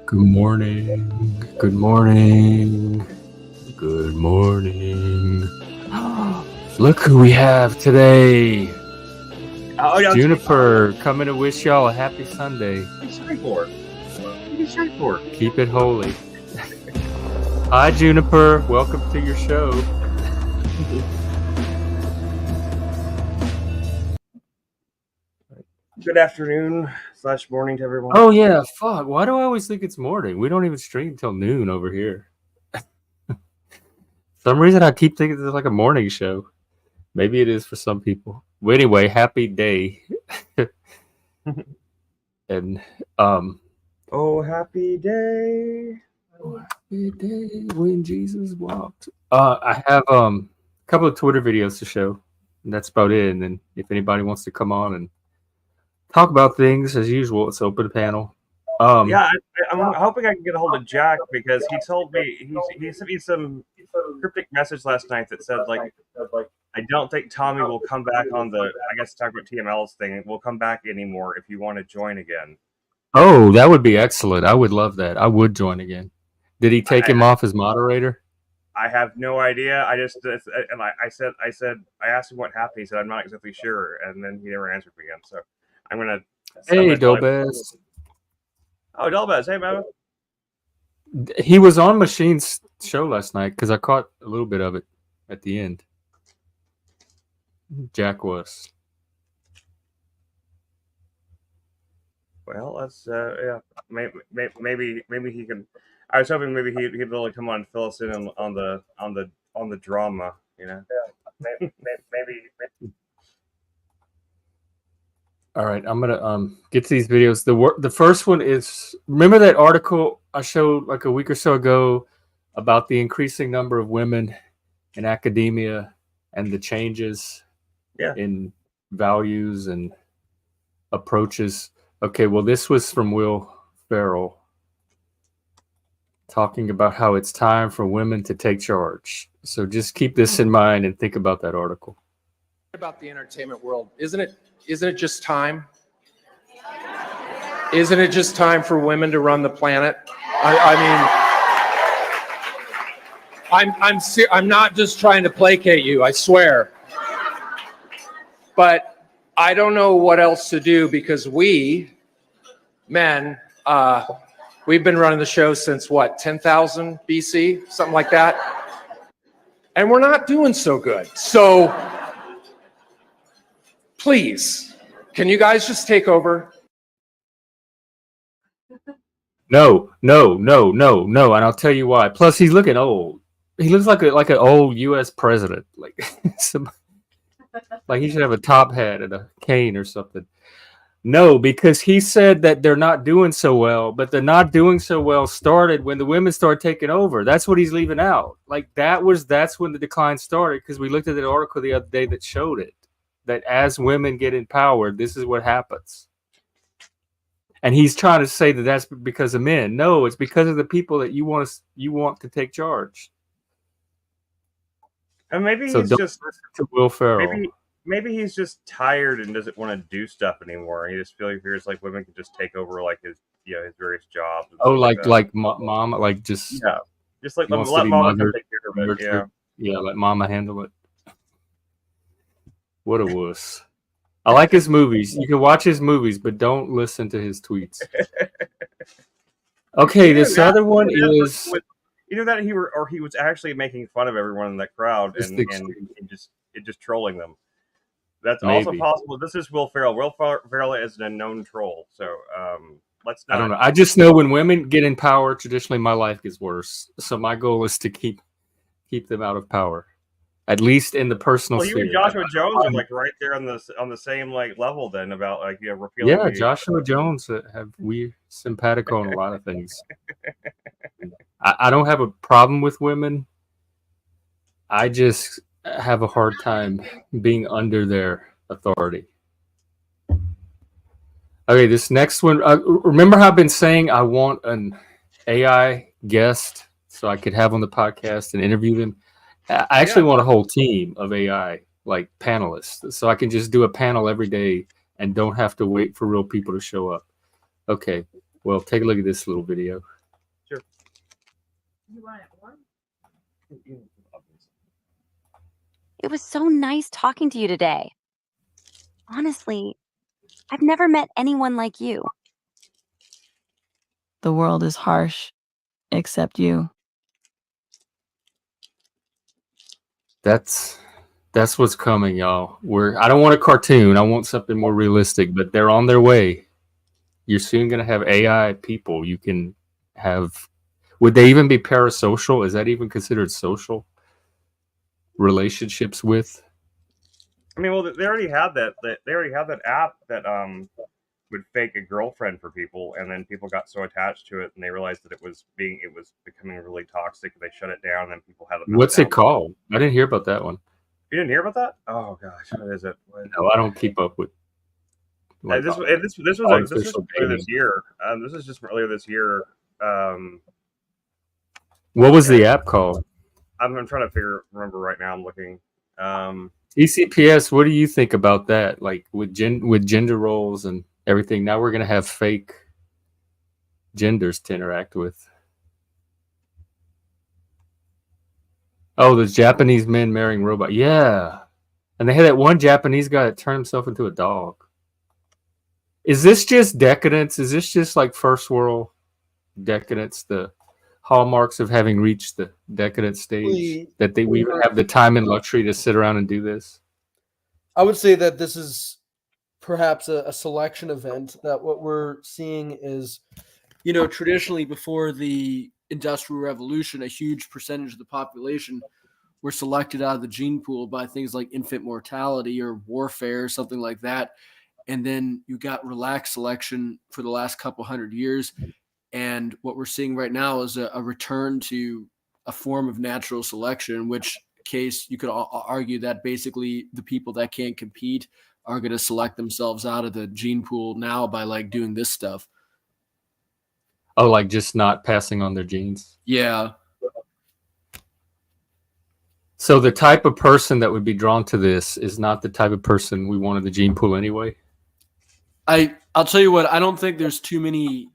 Good morning. Good morning. Good morning. Look who we have today. Juniper coming to wish y'all a happy Sunday. Keep it holy. Hi, Juniper. Welcome to your show. Good afternoon / morning to everyone. Oh, yeah. Fuck. Why do I always think it's morning? We don't even stream till noon over here. Some reason I keep thinking it's like a morning show. Maybe it is for some people. Well, anyway, happy day. And oh, happy day. Oh, happy day when Jesus walked. I have a couple of Twitter videos to show. And that's about it. And then if anybody wants to come on and talk about things as usual, it's open panel. Yeah, I'm hoping I can get a hold of Jack because he told me he sent me some cryptic message last night that said like I don't think Tommy will come back on the talk about TML's thing. Will come back anymore if you want to join again. Oh, that would be excellent. I would love that. I would join again. Did he take him off as moderator? I have no idea. I just and I asked him what happened. He said I'm not exactly sure, and then he never answered me again. So I'm gonna. Hey, Dobez. Oh, Dobez. Hey, man. He was on Machine's show last night because I caught a little bit of it at the end. Jack was. Well, that's yeah. Maybe he can. I was hoping maybe he'd be able to come on and fill us in on the drama. You know. Yeah. Maybe. All right, I'm gonna get to these videos. The first one is, remember that article I showed like a week or so ago about the increasing number of women in academia and the changes in values and approaches. Okay, well, this was from Will Ferrell talking about how it's time for women to take charge. So just keep this in mind and think about that article. About the entertainment world, isn't it just time? Isn't it just time for women to run the planet? I'm not just trying to placate you, I swear. But I don't know what else to do because we, men, we've been running the show since what, 10,000 BC, something like that? And we're not doing so good. So please, can you guys just take over? No, and I'll tell you why. Plus, he's looking old. He looks like an old U.S. president, like like he should have a top hat and a cane or something. No, because he said that they're not doing so well, but the not doing so well started when the women started taking over. That's what he's leaving out. Like that's when the decline started, because we looked at that article the other day that showed it. That as women get empowered, this is what happens. And he's trying to say that that's because of men. No, it's because of the people that you want to take charge. And maybe he's just to Will Ferrell. Maybe he's just tired and doesn't want to do stuff anymore. He just feels like women can just take over like his various jobs. Oh, like mom, like just like let mama take care of it. Yeah, let mama handle it. What a wuss. I like his movies. You can watch his movies, but don't listen to his tweets. Okay, this other one is either that he was actually making fun of everyone in that crowd and just trolling them. That's also possible. This is Will Ferrell. Will Ferrell is a known troll, so let's not. I don't know. I just know when women get in power, traditionally my life gets worse. So my goal is to keep them out of power. At least in the personal sphere. You and Joshua Jones are like right there on the same like level then about like repealing. Yeah, Joshua Jones we simpatico on a lot of things. I don't have a problem with women. I just have a hard time being under their authority. Okay, this next one. Remember how I've been saying I want an AI guest so I could have on the podcast and interview them? I actually want a whole team of AI, like panelists, so I can just do a panel every day and don't have to wait for real people to show up. Okay, well, take a look at this little video. Sure. You want it warm? It was so nice talking to you today. Honestly, I've never met anyone like you. The world is harsh, except you. That's what's coming, y'all. I don't want a cartoon. I want something more realistic, but they're on their way. You're soon going to have AI people. You can have. Would they even be parasocial? Is that even considered social? Relationships with? I mean, well, they already had that. They already had that app that would fake a girlfriend for people, and then people got so attached to it, and they realized that it was becoming really toxic. They shut it down, and people had it. What's it called? I didn't hear about that one. You didn't hear about that? Oh gosh, what is it? No, I don't keep up with. This was earlier this year. This is just earlier this year. What was the app called? I'm trying to remember right now. I'm looking. TCPS. What do you think about that? Like with gender roles and everything. Now we're gonna have fake genders to interact with. Oh, the Japanese men marrying robot. Yeah, and they had that one Japanese guy that turned himself into a dog. Is this just decadence? Is this just like first world decadence? The hallmarks of having reached the decadent stage that we even have the time and luxury to sit around and do this? I would say that this is perhaps a selection event. That what we're seeing is, traditionally before the Industrial Revolution, a huge percentage of the population were selected out of the gene pool by things like infant mortality or warfare, or something like that. And then you got relaxed selection for the last couple hundred years. And what we're seeing right now is a return to a form of natural selection, in which case you could argue that basically the people that can't compete are going to select themselves out of the gene pool now by like doing this stuff. Oh, like just not passing on their genes? Yeah. So the type of person that would be drawn to this is not the type of person we wanted the gene pool anyway? I'll tell you what, I don't think there's too many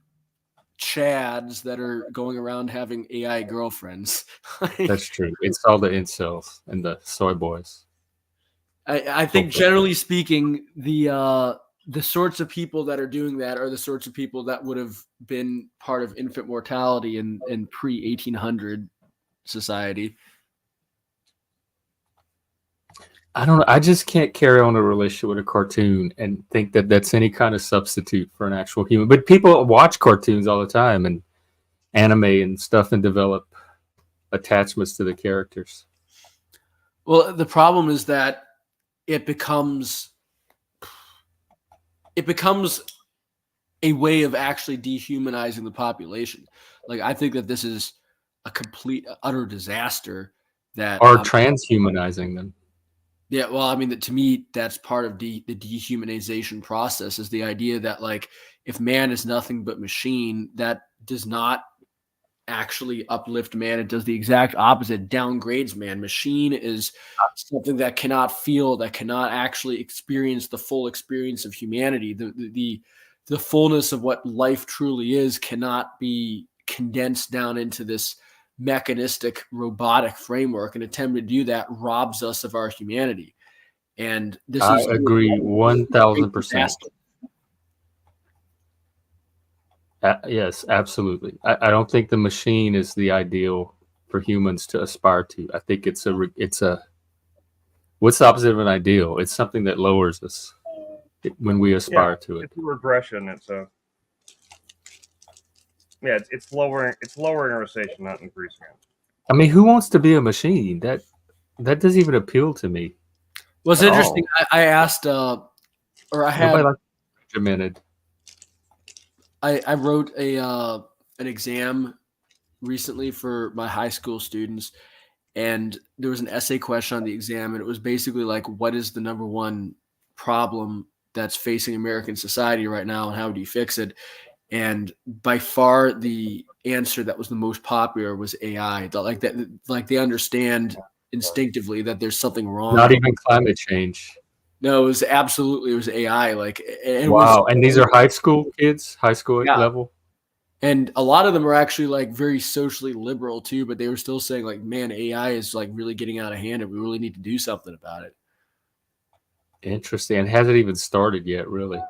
Chads that are going around having AI girlfriends. That's true. It's all the incels and the soy boys. I think generally speaking, the sorts of people that are doing that are the sorts of people that would have been part of infant mortality in pre-1800 society. I don't know. I just can't carry on a relationship with a cartoon and think that that's any kind of substitute for an actual human. But people watch cartoons all the time and anime and stuff and develop attachments to the characters. Well, the problem is that it becomes a way of actually dehumanizing the population. Like, I think that this is a complete, utter disaster. That or transhumanizing them. Yeah, well, I mean, to me, that's part of the dehumanization process, is the idea that, like, if man is nothing but machine, that does not actually uplift man. It does the exact opposite, downgrades man. Machine is something that cannot feel, that cannot actually experience the full experience of humanity. The fullness of what life truly is cannot be condensed down into this mechanistic robotic framework. An attempt to do that robs us of our humanity. And this is agree 1000%. Yes, absolutely. I don't think the machine is the ideal for humans to aspire to. I think it's a what's the opposite of an ideal? It's something that lowers us when we aspire to it. It's a regression. It's lowering our station, not increasing it. I mean, who wants to be a machine? That doesn't even appeal to me. Well, it's interesting. I asked, or I had regimented. I wrote an exam recently for my high school students, and there was an essay question on the exam, and it was basically like, what is the number one problem that's facing American society right now, and how do you fix it? And by far, the answer that was the most popular was AI. Like they understand instinctively that there's something wrong. Not even climate change. No, it was AI. Like, it Wow. was, And these are high school kids, high school yeah. level. And a lot of them are actually like very socially liberal too, but they were still saying like, man, AI is like really getting out of hand and we really need to do something about it. Interesting. And hasn't even started yet, really.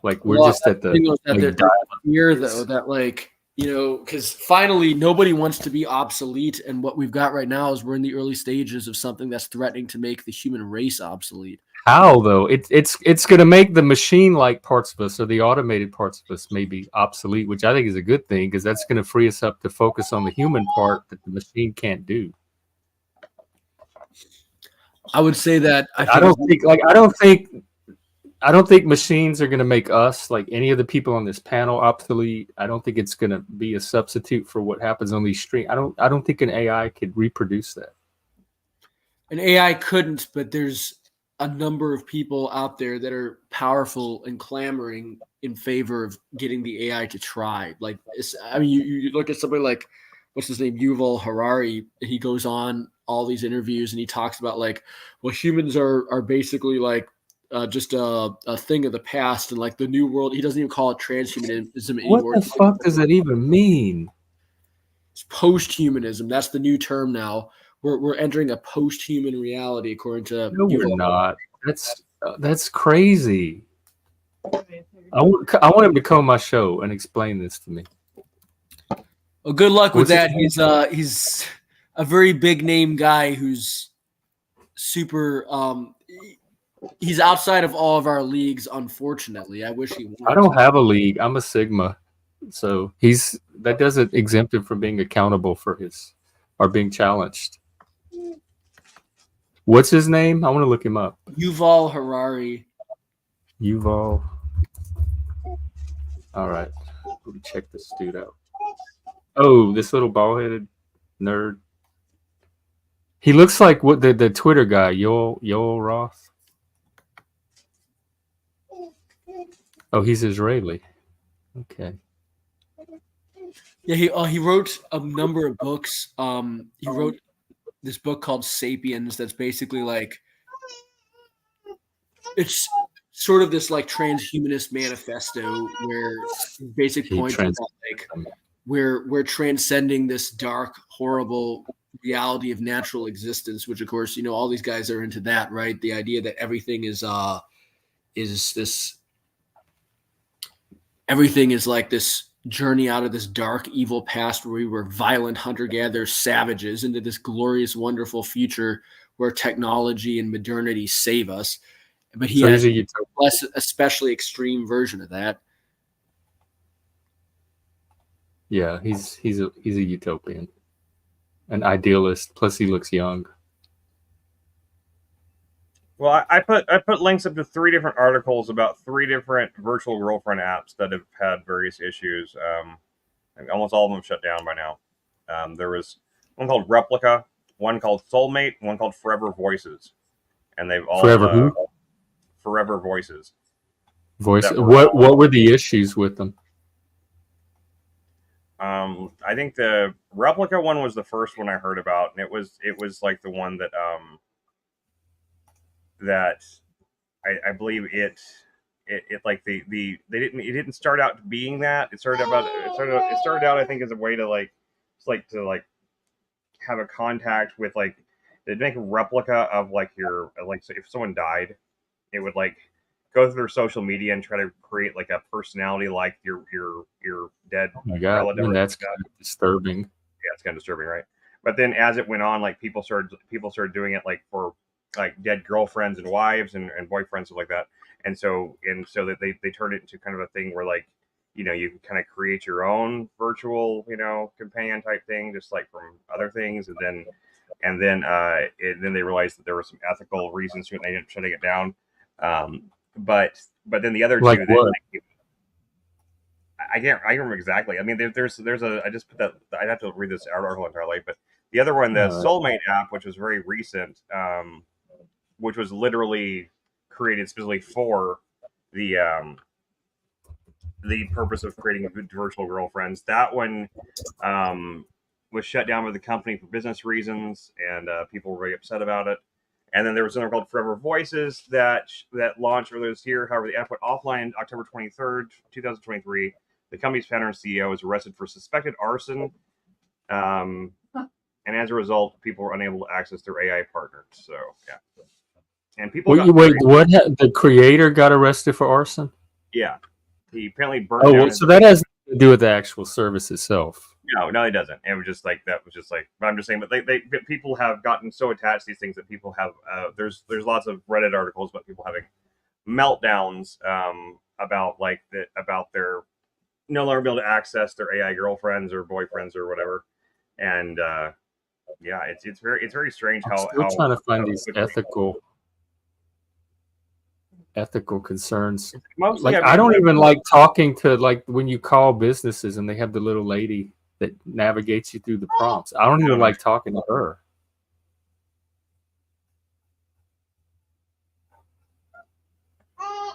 Like we're Well, just at the there's fear though that like, you know, because finally nobody wants to be obsolete, and what we've got right now is we're in the early stages of something that's threatening to make the human race obsolete. how though it's going to make the machine like parts of us or the automated parts of us maybe obsolete, which I think is a good thing because that's going to free us up to focus on the human part that the machine can't do. I would say that I don't think machines are going to make us, like any of the people on this panel, obsolete. I don't think it's going to be a substitute for what happens on these streams. I don't think an AI could reproduce that. an AI couldn't, but there's a number of people out there that are powerful and clamoring in favor of getting the AI to try. Like, I mean, you look at somebody like, what's his name, Yuval Harari, and he goes on all these interviews and he talks about like, well, humans are basically like just a thing of the past, and like the new world. He doesn't even call it transhumanism anymore. What the fuck does that even mean? It's post-humanism. That's the new term now. We're entering a post-human reality, according to No, we're not. That's crazy. I want him to come on my show and explain this to me. Well, good luck with What's that. He's a very big name guy who's super. He's outside of all of our leagues, unfortunately. I wish he would. I don't have a league. I'm a Sigma, so that doesn't exempt him from being accountable for his or being challenged. What's his name? I want to look him up. Yuval Harari. Yuval. All right, let me check this dude out. Oh, this little bald-headed nerd. He looks like what the Twitter guy, Yoel Roth. Oh, he's Israeli. Okay. Yeah, he wrote a number of books. He wrote this book called Sapiens. That's basically like, it's sort of this like transhumanist manifesto where basic point is like we're transcending this dark, horrible reality of natural existence, which of course, you know, all these guys are into that, right? The idea that everything is like this journey out of this dark, evil past where we were violent hunter-gatherer savages into this glorious, wonderful future where technology and modernity save us. But he has a less, especially extreme version of that. Yeah, he's a utopian, an idealist. Plus, he looks young. Well, I put links up to 3 different articles about 3 different virtual girlfriend apps that have had various issues. Almost all of them shut down by now. There was one called Replica, one called Soulmate, one called Forever Voices, and they've all Forever Voices. What were the issues with them? I think the Replica one was the first one I heard about, and it was like the one that that I believe it like it didn't start out being that. It started out I think as a way to to have a contact with like, they'd make a replica of like your, like, so if someone died, it would like go through their social media and try to create like a personality like your dead relative. Man, that's kind of disturbing. Yeah, it's kind of disturbing, right? But then as it went on, like people started doing it like for like dead girlfriends and wives and boyfriends, stuff like that. And so that they turned it into kind of a thing where, like, you know, you can kind of create your own virtual, you know, companion type thing, just like from other things. And then they realized that there were some ethical reasons to it, and they ended up shutting it down. But then the other like two, what? I can't remember exactly. I mean, there's a, I just put that, I'd have to read this article entirely, but the other one, the Soulmate app, which was very recent, which was literally created specifically for the purpose of creating virtual girlfriends. That one was shut down by the company for business reasons, and people were very upset about it. And then there was another called Forever Voices that launched earlier this year. However, the app went offline October 23rd, 2023. The company's founder and CEO was arrested for suspected arson. And as a result, people were unable to access their AI partners. So, yeah. And people Wait, the creator got arrested for arson? Yeah. He apparently burned down so that has nothing to do with the actual service itself. No, it doesn't. It was just like that. Was just like, but I'm just saying. But people have gotten so attached to these things that people have. There's lots of Reddit articles about people having meltdowns about their no longer be able to access their AI girlfriends or boyfriends or whatever. And yeah, it's very strange I'm still trying to find these ethical concerns. Mostly, like I don't even like talking to, like, when you call businesses and they have the little lady that navigates you through the prompts. I don't even like talking to her.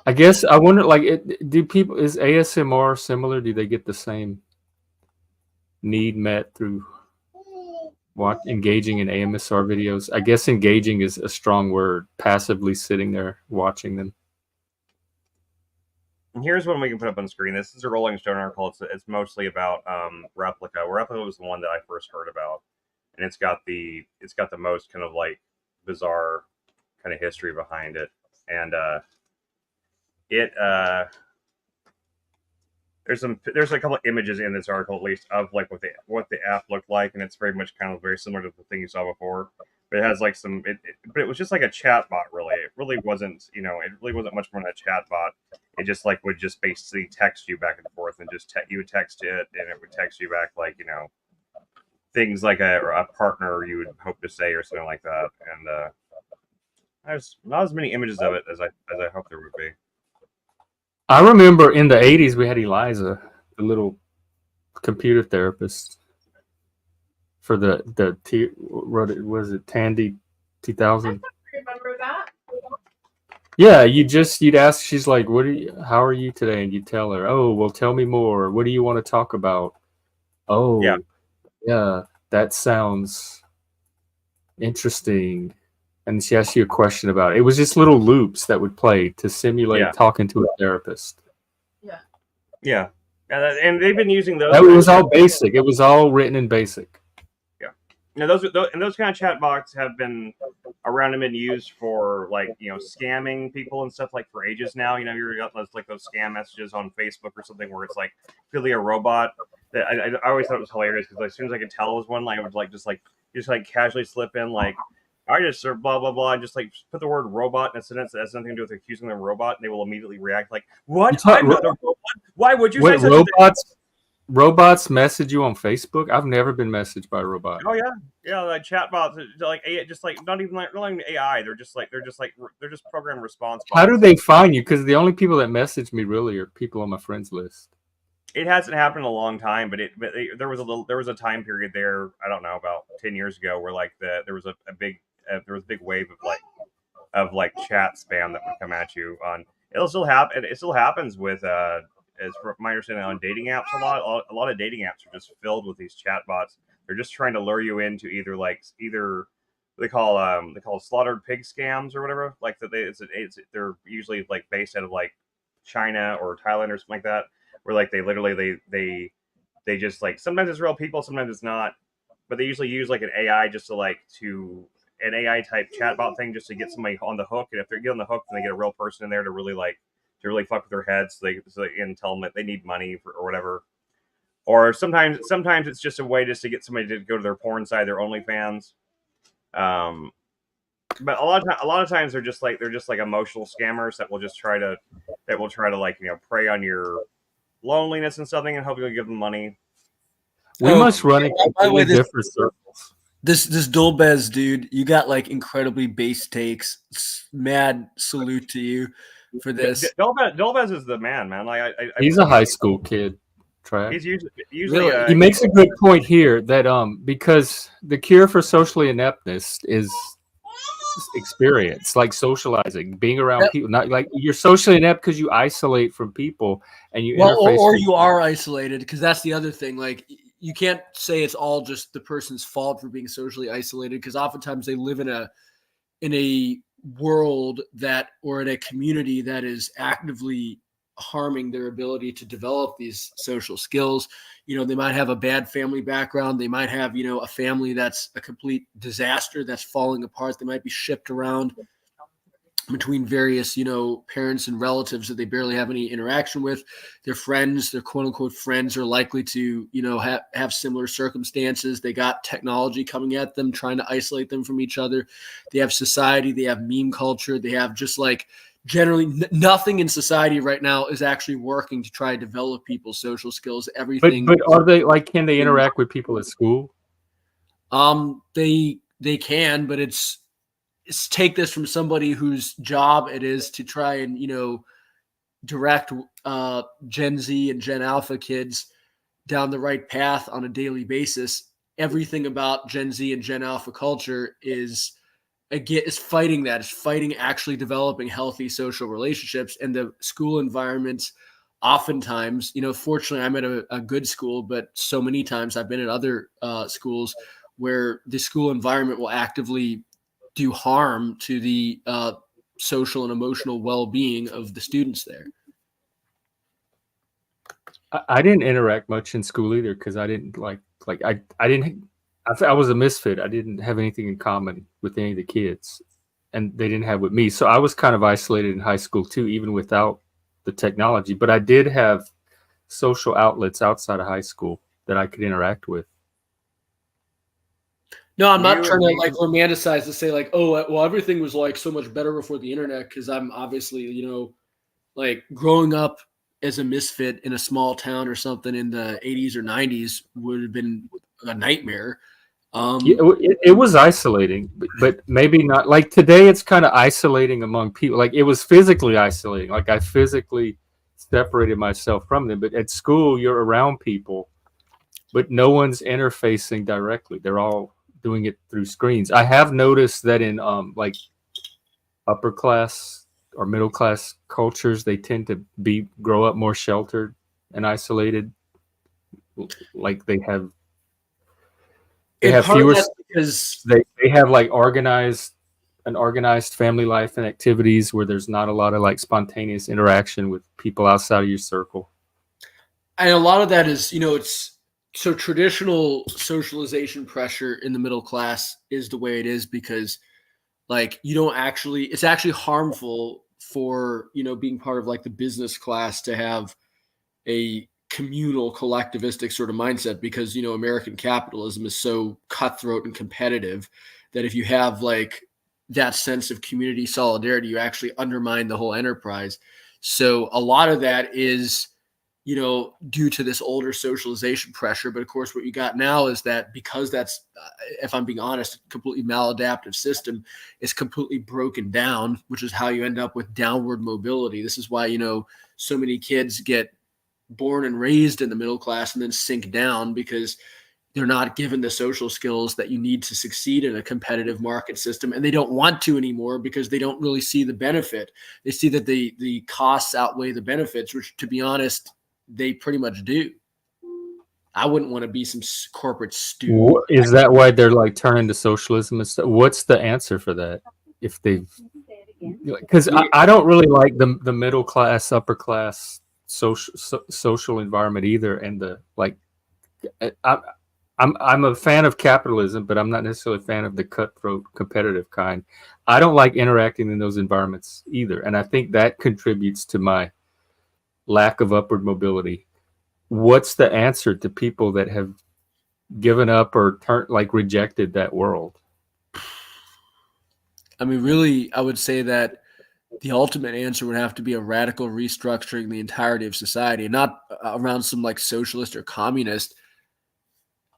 I guess I wonder, like, is ASMR similar? Do they get the same need met through engaging in AMSR videos? I guess engaging is a strong word. Passively sitting there watching them. And here's one we can put up on screen. This is a Rolling Stone article. It's mostly about Replica. Replica was the one that I first heard about, and it's got the most kind of like bizarre kind of history behind it. And there's a couple of images in this article, at least, of like what the app looked like, and it's very much kind of very similar to the thing you saw before. But it has like but it was just like a chat bot, really. It really wasn't, it really wasn't much more than a chat bot. It just like would just basically text you back and forth, and just you would text it, and it would text you back like, things like a partner you would hope to say or something like that. And there's not as many images of it as I hope there would be. I remember in the 80s we had Eliza, the little computer therapist for was it Tandy 2000? Remember that? Yeah, you'd ask, she's like, how are you today? And you tell her, oh, well, tell me more. What do you want to talk about? Oh, yeah, that sounds interesting. And she asked you a question about it. It was just little loops that would play to simulate talking to a therapist. Yeah. And they've been using those. It was all basic. It was all written in BASIC. Yeah. Now those kind of chat bots have been around and been used for, like, scamming people and stuff, like, for ages now. You're got those scam messages on Facebook or something where it's like clearly a robot. That I always thought it was hilarious, because as soon as I could tell it was one, like, I would just casually slip in like, I just serve blah blah blah, and just like put the word robot in a sentence that has nothing to do with accusing them of robot, and they will immediately react like, "What? I'm not a robot. Why would you say such a thing?" Robots message you on Facebook? I've never been messaged by a robot. Oh yeah, like chatbots, like just like not even AI. They're just programmed response bots. How do they find you? Because the only people that message me really are people on my friends list. It hasn't happened in a long time, but there was a time period there, I don't know, about 10 years ago, where like there was a big wave of chat spam that would come at you on. It'll still happen. It still happens with as from my understanding, on dating apps. A lot of dating apps are just filled with these chat bots. They're just trying to lure you into either they call slaughtered pig scams or whatever. Like that they're usually like based out of like China or Thailand or something like that, where like they literally they just like, sometimes it's real people, sometimes it's not, but they usually use like an AI an AI type chatbot thing just to get somebody on the hook. And if they get on the hook, then they get a real person in there to really fuck with their heads, so they can tell them that they need money or whatever. Or sometimes it's just a way just to get somebody to go to their porn site, their OnlyFans. But a lot of times they're just like emotional scammers that will try to like, prey on your loneliness and something and hope you'll give them money. We must run in completely different circles. This Dolbez dude, you got like incredibly base takes. Mad salute to you for this. Dolbez is the man. Like he's a high school kid. He's usually really, he makes a good point here that because the cure for socially ineptness is experience, like socializing, being around people. Not like you're socially inept because you isolate from people and you interface or you are isolated, because that's the other thing. Like, you can't say it's all just the person's fault for being socially isolated, because oftentimes they live in in a world that, or in a community that is actively harming their ability to develop these social skills. They might have a bad family background. They might have, a family that's a complete disaster that's falling apart. They might be shipped around between various, parents and relatives that they barely have any interaction with. Their friends, their quote unquote friends, are likely to, have similar circumstances. They got technology coming at them, trying to isolate them from each other. They have society, they have meme culture, they have just like generally nothing in society right now is actually working to try to develop people's social skills. Everything. But are they like, can they interact with people at school? They can, but it's take this from somebody whose job it is to try and, direct Gen Z and Gen Alpha kids down the right path on a daily basis. Everything about Gen Z and Gen Alpha culture is fighting that. It's fighting actually developing healthy social relationships, and the school environments. Oftentimes, fortunately, I'm at a good school, but so many times I've been at other schools where the school environment will actively do harm to the social and emotional well-being of the students there. I didn't interact much in school either because I didn't I was a misfit. I didn't have anything in common with any of the kids, and they didn't have with me. So I was kind of isolated in high school too, even without the technology. But I did have social outlets outside of high school that I could interact with. No, I'm not trying to like romanticize to say like, oh, well, everything was like so much better before the internet, because I'm obviously, like growing up as a misfit in a small town or something in the 80s or 90s would have been a nightmare. It was isolating, but maybe not. Like today, it's kind of isolating among people. Like it was physically isolating. Like I physically separated myself from them. But at school, you're around people, but no one's interfacing directly. They're all doing it through screens. I have noticed that in like upper class or middle class cultures, they tend to grow up more sheltered and isolated. Like they have fewer because they have like organized family life and activities where there's not a lot of like spontaneous interaction with people outside of your circle. And a lot of that is, it's so traditional socialization pressure in the middle class is the way it is because like it's actually harmful for, being part of like the business class to have a communal collectivistic sort of mindset because, American capitalism is so cutthroat and competitive that if you have like that sense of community solidarity, you actually undermine the whole enterprise. So a lot of that is, due to this older socialization pressure. But of course, what you got now is that because that's, if I'm being honest, a completely maladaptive system, is completely broken down, which is how you end up with downward mobility. This is why, so many kids get born and raised in the middle class and then sink down because they're not given the social skills that you need to succeed in a competitive market system. And they don't want to anymore because they don't really see the benefit. They see that the costs outweigh the benefits, which, to be honest, they pretty much do. I wouldn't want to be some corporate student. Is that why they're like turning to socialism and stuff? What's the answer for that? If they've, because I don't really like the middle class, upper class social environment either, and the like. I'm a fan of capitalism, but I'm not necessarily a fan of the cutthroat competitive kind. I don't like interacting in those environments either, and I think that contributes to my lack of upward mobility. What's the answer to people that have given up or rejected that world? I mean, really, I would say that the ultimate answer would have to be a radical restructuring the entirety of society, not around some like socialist or communist.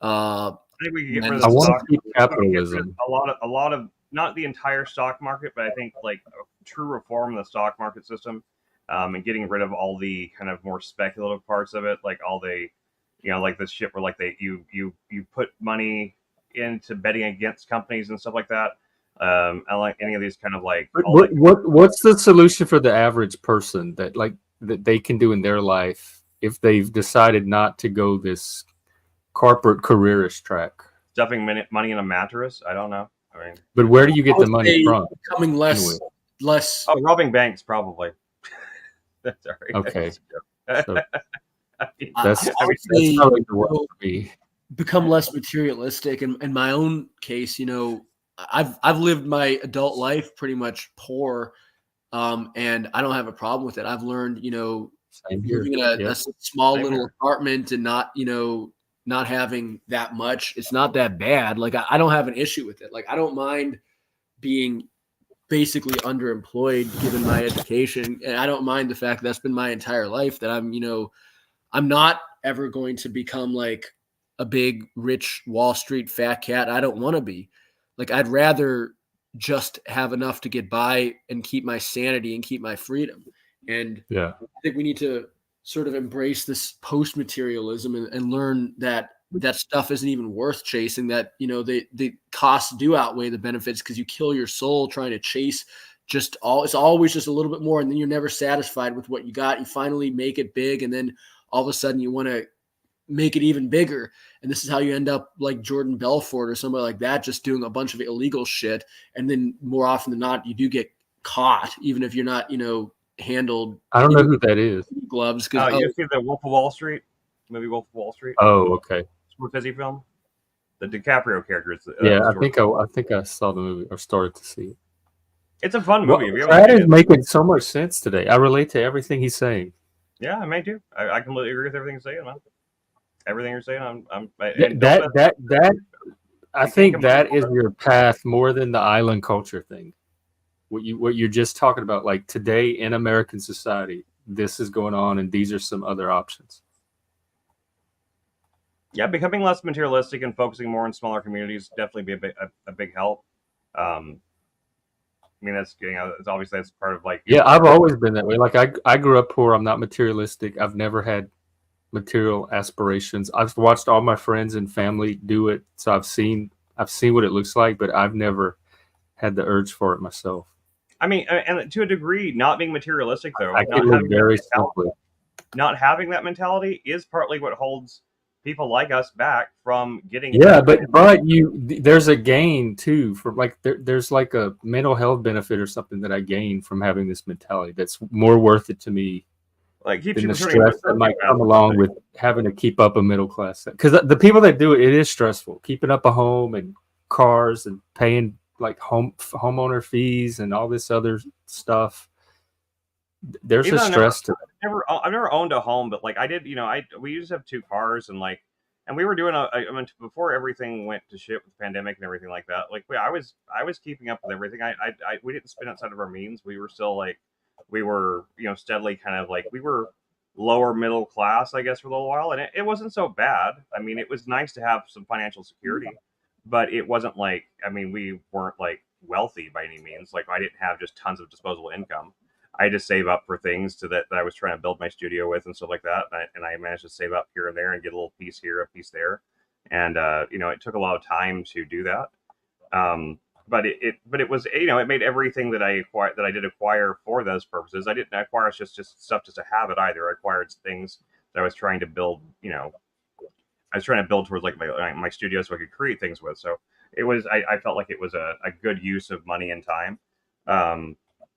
I think we can get rid of the stock capitalism. A lot of not the entire stock market, but I think like a true reform of the stock market system. And getting rid of all the kind of more speculative parts of it, like all the, like this shit where like you put money into betting against companies and stuff like that. I like any of these kind of like. What's the solution for the average person that they can do in their life if they've decided not to go this corporate careerist track? Stuffing money in a mattress? I don't know. I mean, But where do you I get the would money say from? becoming less Anyway. oh, robbing banks probably. Sorry. Okay. So I that's would that's say, probably the you one know, for me. become less materialistic. In my own case, you know, I've lived my adult life pretty much poor, and I don't have a problem with it. I've learned, you know, Same here. living in a Yep. small Same little here. apartment and not, you know, not having that much. It's not that bad. Like I don't have an issue with it. Like I don't mind being basically underemployed given my education, and I don't mind the fact that's been my entire life. That I'm, you know, I'm not ever going to become like a big rich Wall Street fat cat. I don't want to be. Like I'd rather just have enough to get by and keep my sanity and keep my freedom. And Yeah. I think we need to sort of embrace this post materialism and learn that that stuff isn't even worth chasing, that, you know, the costs do outweigh the benefits, because you kill your soul trying to chase just all, it's always just a little bit more, and then you're never satisfied with what you got. You finally make it big, and then all of a sudden you want to make it even bigger. And this is how you end up like Jordan Belfort or somebody like that, just doing a bunch of illegal shit. And then more often than not, you do get caught, even if you're not, you know, handled I don't know who that is. gloves. Oh, Because you see the Wolf of Wall Street movie, Wolf of Wall Street, Oh, okay. Scorsese film. The DiCaprio character is. Yeah, was I think I saw the movie or started to see it. It's a fun Well, movie. If you haven't Brad seen is it, making so much sense today. I relate to everything he's saying. yeah, I may do. I completely agree with everything you're saying, man. Everything you're saying, and That I can't think combine that all is that. your path more than the island culture thing. What you're just talking about, like today in American society, this is going on, and these are some other options. Yeah, becoming less materialistic and focusing more on smaller communities definitely be a big help. I mean, that's, you know, it's obviously that's part of like, you Yeah, know, I've always been that way. Like I grew up poor. I'm not materialistic. I've never had material aspirations. I've watched all my friends and family do it, so I've seen what it looks like, but I've never had the urge for it myself. I mean, and to a degree, not being materialistic though, I not can live having that very mentality, simply. not having that mentality is partly what holds people like us back from getting. Yeah, but there's a gain too from like there's like a mental health benefit or something that I gain from having this mentality that's more worth it to me like keeps than you the from turning into stress that a might sociopath come or along something. with having to keep up a middle class. Because the people that do it, it is stressful. Keeping up a home and cars and paying like homeowner fees and all this other stuff. There's Even a though stress to it. I've never owned a home, but like I did, you know, we used to have 2 cars, and like, and we were doing I mean, before everything went to shit with the pandemic and everything like that. Like, I was keeping up with everything. We didn't spend outside of our means. We were still like, we were, you know, steadily kind of like, we were lower middle class, I guess, for a little while, and it wasn't so bad. I mean, it was nice to have some financial security, but it wasn't like, I mean, we weren't like wealthy by any means. Like, I didn't have just tons of disposable income. I had to save up for things that I was trying to build my studio with and stuff like that. And I managed to save up here and there and get a little piece here, a piece there. And, you know, it took a lot of time to do that. But it was, you know, it made everything that I did acquire for those purposes. I didn't acquire just stuff just to have it either. I acquired things that I was trying to build, you know, I was trying to build towards like my studio so I could create things with. So it was, I felt like it was a good use of money and time.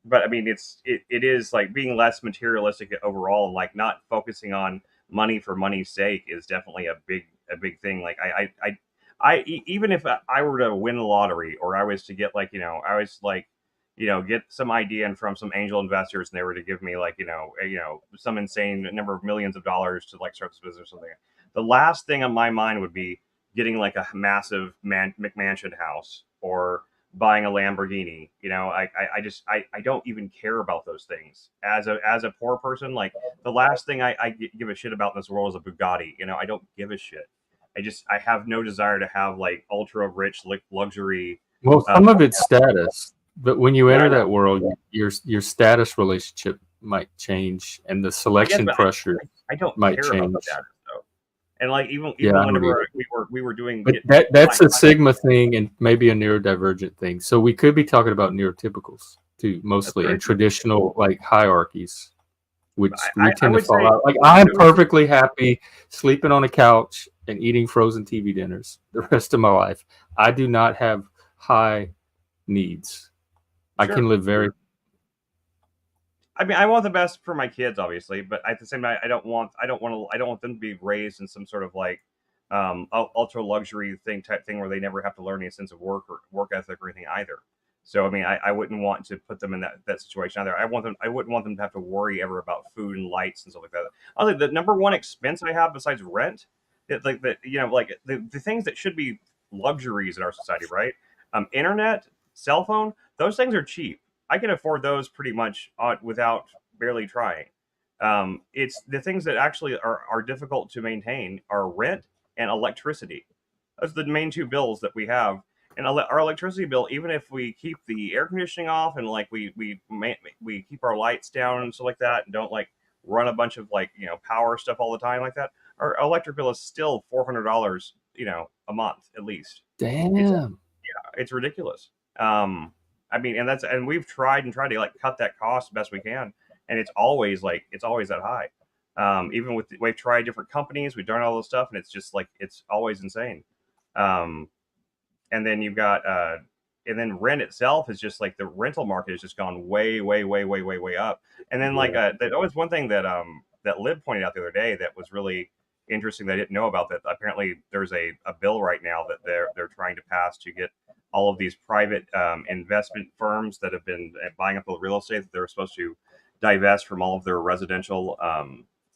But I mean, it is like being less materialistic overall, and like not focusing on money for money's sake is definitely a big thing. Like even if I were to win the lottery, or I was to get like, you know, I was like, you know, get some idea and from some angel investors, and they were to give me like, you know, some insane number of millions of dollars to like start this business or something. The last thing on my mind would be getting like a massive McMansion house or buying a Lamborghini. You know, I don't even care about those things as a poor person. Like, the last thing I give a shit about in this world is a Bugatti. You know, I don't give a shit. I have no desire to have like ultra rich like luxury. Well, some of it's status, but when you Yeah, I enter know. that world, your status relationship might change, and the Yes, selection but pressure I don't might care about the change. status though. And like even Yeah, I don't whenever either. we were doing But get that's my, a Sigma thing and maybe a neurodivergent thing. So we could be talking about neurotypicals too, mostly, very and traditional like hierarchies, which we I tend to would fall say out. Like I'm perfectly happy sleeping on a couch and eating frozen TV dinners the rest of my life. I do not have high needs. I Sure. can live very. I mean, I want the best for my kids, obviously, but at the same time, I don't want them to be raised in some sort of like ultra luxury type thing where they never have to learn any sense of work or work ethic or anything either. So I mean, I wouldn't want to put them in that situation either. I wouldn't want them to have to worry ever about food and lights and stuff like that. Honestly, the number one expense I have besides rent, like the things that should be luxuries in our society, right? Internet, cell phone, those things are cheap. I can afford those pretty much without barely trying. It's the things that actually are difficult to maintain are rent and electricity. Those are the main two bills that we have. And our electricity bill, even if we keep the air conditioning off and like we keep our lights down and stuff like that, and don't like run a bunch of like power stuff all the time like that, our electric bill is still $400 a month at least. Damn. It's ridiculous. I mean, and we've tried to like cut that cost best we can, and it's always that high. Even we've tried different companies, we've done all this stuff, and it's just like it's always insane. Um, and then you've got and then rent itself is just like the rental market has just gone way, way, way, way, way, way up. And then like that was one thing that that Lib pointed out the other day that was really interesting that I didn't know about. That apparently there's a bill right now that they're trying to pass to get all of these private investment firms that have been buying up the real estate that they're supposed to divest from all their residential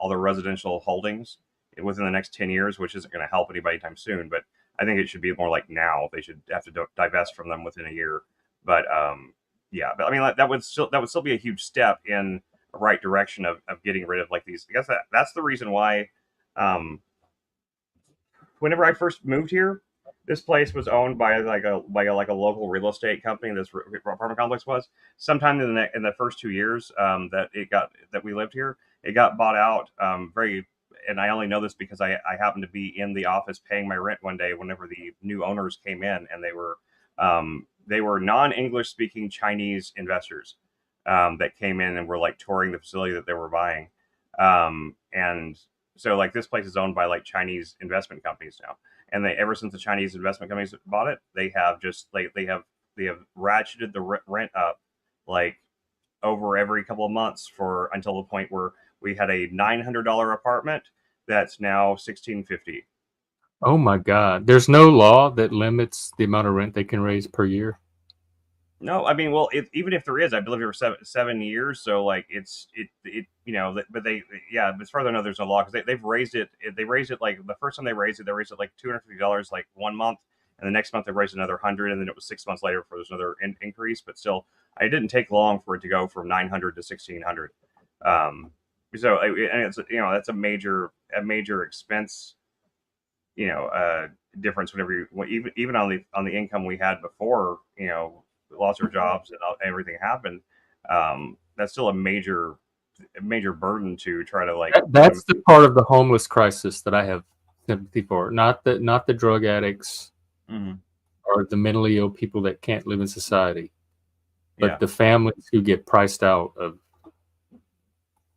holdings within the next 10 years, which isn't going to help anybody anytime soon. But I think it should be more like now. They should have to divest from them within a year. But yeah, but I mean that would still be a huge step in the right direction of getting rid of like these. I guess that's the reason why. Whenever I first moved here, this place was owned by a local real estate company. This apartment complex was. Sometime in the first 2 years that we lived here, it got bought out. And I only know this because I happened to be in the office paying my rent one day whenever the new owners came in, and they were non-English speaking Chinese investors that came in and were like touring the facility that they were buying. And so like this place is owned by like Chinese investment companies now, and ever since the Chinese investment companies bought it, they have they have ratcheted the rent up like over every couple of months until the point where we had a $900 apartment that's now $1,650. Oh my God. There's no law that limits the amount of rent they can raise per year. No, I mean, well, even if there is, I've lived here for 7 years, so like but as far as I know, there's no law because they've raised it. They raised it like the first time they raised it like $250 like 1 month, and the next month they raised another 100, and then it was 6 months later before there's another increase. But still, it didn't take long for it to go from 900 to 1,600. So and it's that's a major expense difference whenever even on the income we had before lost our jobs and everything happened. That's still a major burden to try to like. That's the part of the homeless crisis that I have sympathy for. Not the drug addicts or the mentally ill people that can't live in society, but the families who get priced out of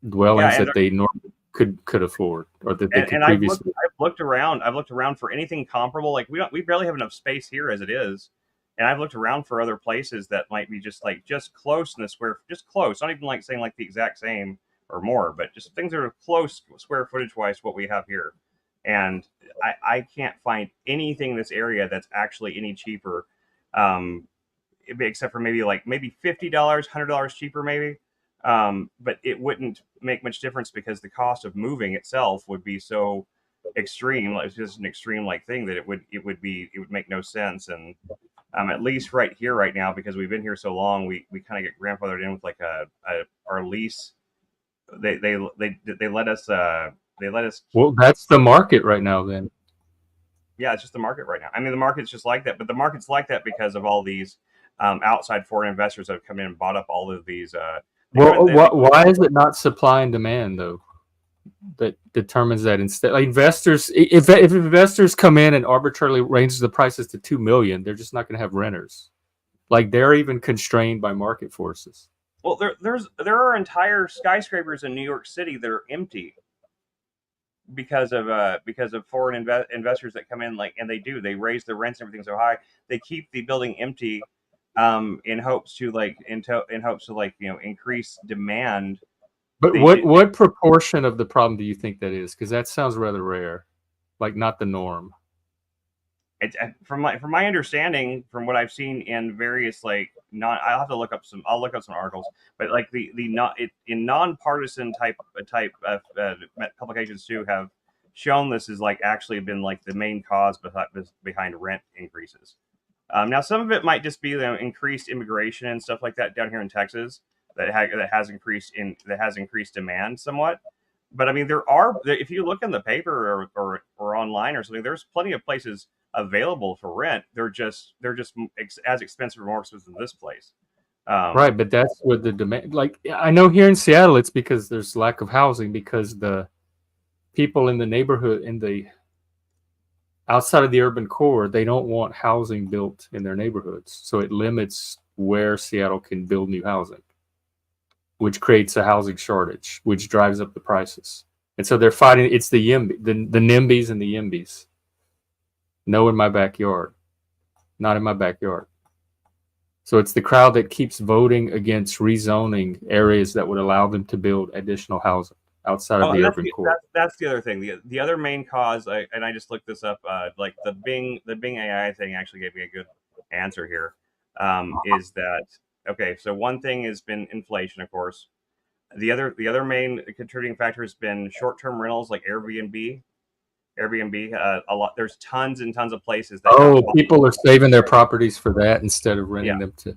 dwellings that they normally could afford or that they could previously. I've looked around for anything comparable. Like we barely have enough space here as it is. And I've looked around for other places that might be just close in the just close, not even like saying like the exact same or more, but just things that are close square footage wise to what we have here. And I can't find anything in this area that's actually any cheaper, except for maybe $50, $100 cheaper maybe. But it wouldn't make much difference because the cost of moving itself would be so extreme. It's just an extreme like thing that it would make no sense. And at least right here, right now, because we've been here so long, we kind of get grandfathered in with like our lease. They let us. Well, that's the market right now. Then. Yeah, it's just the market right now. I mean, the market's just like that, but the market's like that because of all these outside foreign investors that have come in and bought up all of these. Why is it not supply and demand though? That determines that instead, like investors, if investors come in and arbitrarily ranges the prices to 2 million, they're just not going to have renters. Like they're even constrained by market forces. Well, there are entire skyscrapers in New York City that are empty. because of foreign investors that come in, like, and they raise the rents and everything so high, they keep the building empty, in hopes to increase demand. But They what do. what proportion of the problem do you think that is? Because that sounds rather rare, like not the norm. From my understanding, from what I've seen in various I'll have to look up some articles, but like the not it, in nonpartisan type of publications too have shown this is like actually been like the main cause behind rent increases. Now some of it might just be increased immigration and stuff like that down here in Texas that has increased demand somewhat. But I mean, if you look in the paper or online or something, there's plenty of places available for rent. They're just as expensive or more expensive than this place. Right, but that's what the demand. Like I know here in Seattle, it's because there's lack of housing because the people in the neighborhood outside of the urban core, they don't want housing built in their neighborhoods, so it limits where Seattle can build new housing, which creates a housing shortage, which drives up the prices. And so they're fighting. It's the NIMBYs and the YIMBYs. No in my backyard. Not in my backyard. So it's the crowd that keeps voting against rezoning areas that would allow them to build additional housing outside of the urban core. That's the other thing. The other main cause, and I just looked this up, like the Bing AI thing actually gave me a good answer here. Is that okay? So one thing has been inflation, of course. The other main contributing factor has been short-term rentals like Airbnb. A lot. There's tons and tons of places that people are saving their properties for that instead of renting them to.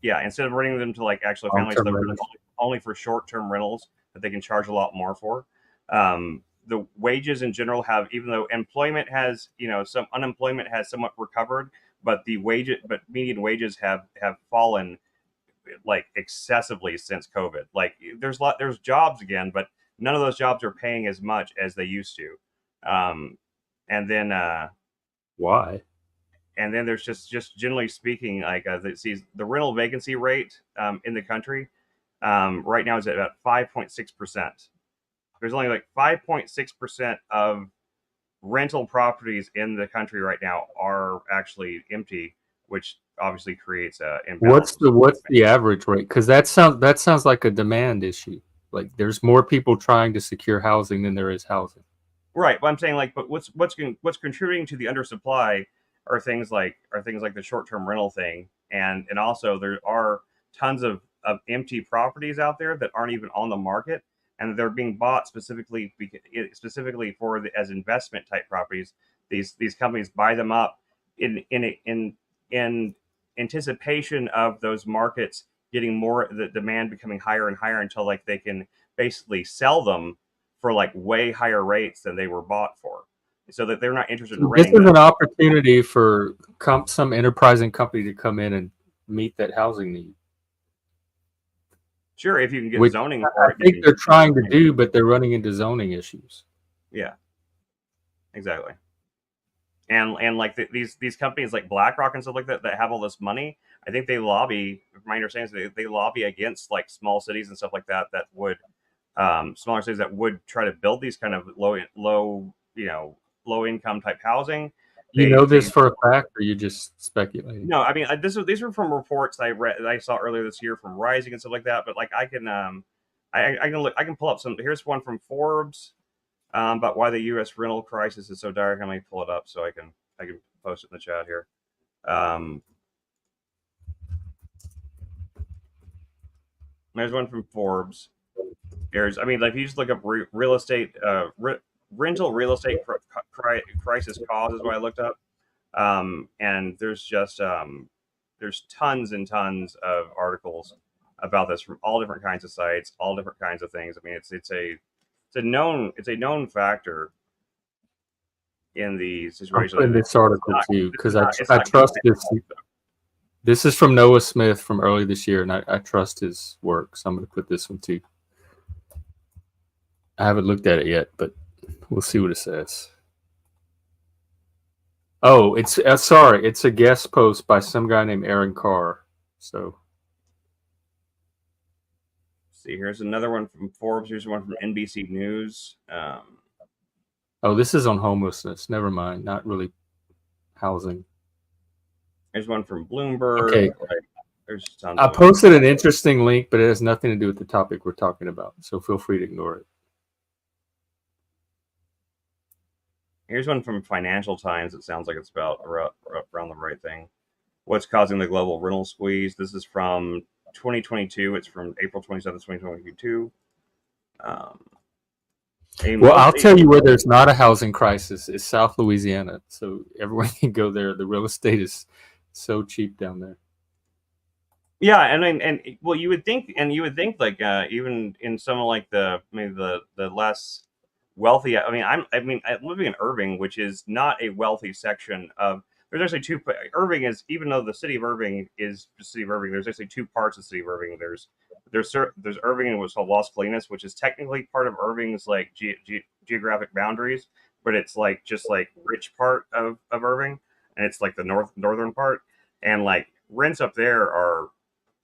Yeah, instead of renting them to like actual families, they're only for short-term rentals that they can charge a lot more for. The wages in general have, even though employment has, some unemployment has somewhat recovered, but median wages have fallen like excessively since COVID. Like there's jobs again, but none of those jobs are paying as much as they used to. And then why? And then there's just generally speaking, like the rental vacancy rate in the country right now is at about 5.6%. There's only like 5.6% of rental properties in the country right now are actually empty, which obviously creates a imbalance. What's the average rate? Because that sounds like a demand issue. Like there's more people trying to secure housing than there is housing. Right, but I'm saying but what's contributing to the undersupply are things like the short-term rental thing, and also there are tons of empty properties out there that aren't even on the market, and they're being bought specifically for as investment type properties. These companies buy them up in anticipation of those markets getting more, the demand becoming higher and higher until like they can basically sell them for like way higher rates than they were bought for, so that they're not interested in renting. This is an opportunity for some enterprising company to come in and meet that housing need. Sure, if you can get zoning for it. I think they're trying to do, but they're running into zoning issues. Yeah, exactly. And like these companies like BlackRock and stuff like that have all this money, I think they lobby. My understanding is they lobby against like small cities and stuff like that would smaller cities that would try to build these kind of low income type housing. You know this for a fact, or you just speculating? No, I mean these were from reports I saw earlier this year from Rising and stuff like that. But like I can pull up some. Here's one from Forbes about why the U.S. rental crisis is so dire. Let me pull it up so I can post it in the chat here. There's one from Forbes. If you just look up real estate, rental real estate crisis cause is what I looked up, and there's just there's tons and tons of articles about this from all different kinds of sites, all different kinds of things. I mean, it's a known factor in the situation. In this article too, because I trust this. This is from Noah Smith from early this year, and I trust his work, so I'm going to put this one too. I haven't looked at it yet, but we'll see what it says. Oh, it's sorry, it's a guest post by some guy named Aaron Carr. So, see, here's another one from Forbes. Here's one from NBC News. Oh, this is on homelessness. Never mind. Not really housing. There's one from Bloomberg. Okay. Like, there's tons I of them. posted an interesting link, but it has nothing to do with the topic we're talking about. So feel free to ignore it. Here's one from Financial Times. It sounds like it's about around the right thing. What's causing the global rental squeeze? This is from 2022. It's from April 27th, 2022. Well, I'll tell you where there's not a housing crisis is South Louisiana. So everyone can go there. The real estate is so cheap down there. Yeah, and well, you would think like even in some of like maybe the less wealthy. I'm living in Irving, which is not a wealthy section of. There's actually two. Irving is, even though the city of Irving is the city of Irving. There's actually two parts of the city of Irving. There's Irving and what's called Las Colinas, which is technically part of Irving's like geographic boundaries, but it's like just like rich part of Irving, and it's like the northern part, and like rents up there are.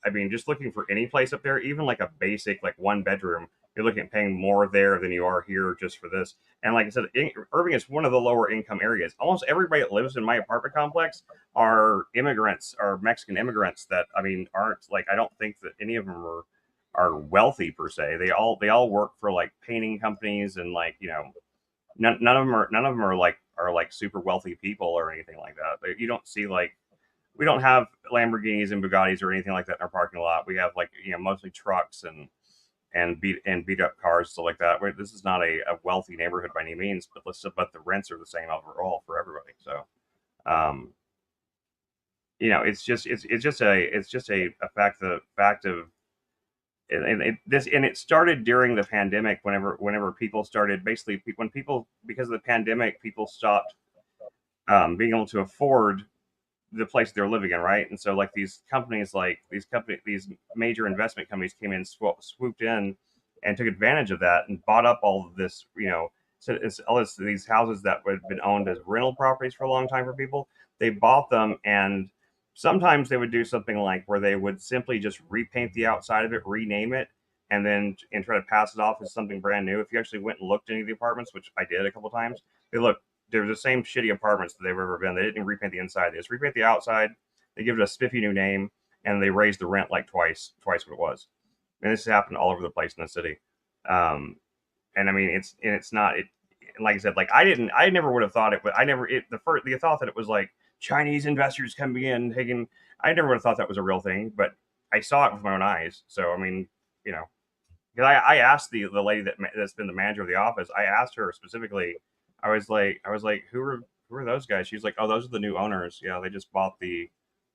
I mean, just looking for any place up there, even like a basic like one bedroom, you're looking at paying more there than you are here just for this. And like I said, Irving is one of the lower income areas. Almost everybody that lives in my apartment complex are immigrants, are Mexican immigrants that aren't like I don't think that any of them are wealthy per se. They all work for like painting companies and like none of them are like super wealthy people or anything like that. You don't see like we don't have Lamborghinis and Bugattis or anything like that in our parking lot. We have like mostly trucks and beat up cars, stuff like that. This is not a wealthy neighborhood by any means, but the rents are the same overall for everybody. So, it's just a fact of it started during the pandemic. Whenever people started basically when people because of the pandemic people stopped being able to afford the place they're living in, right? And so like these major investment companies came in, swooped in, and took advantage of that and bought up all of this, so it's all these houses that had been owned as rental properties for a long time for people. They bought them, and sometimes they would do something like where they would simply just repaint the outside of it, rename it, and try to pass it off as something brand new. If you actually went and looked at any of the apartments, which I did a couple times, they're the same shitty apartments that they've ever been. They didn't repaint the inside. They just repaint the outside. They give it a spiffy new name, and they raise the rent like twice what it was. And this has happened all over the place in the city. And I mean, it's not. Like I said, like I never would have thought it. But the thought that it was like Chinese investors coming in taking. I never would have thought that was a real thing, but I saw it with my own eyes. So I mean, because I asked the lady that's been the manager of the office. I asked her specifically. I was like, who are those guys? She's like, oh, those are the new owners. Yeah, they just bought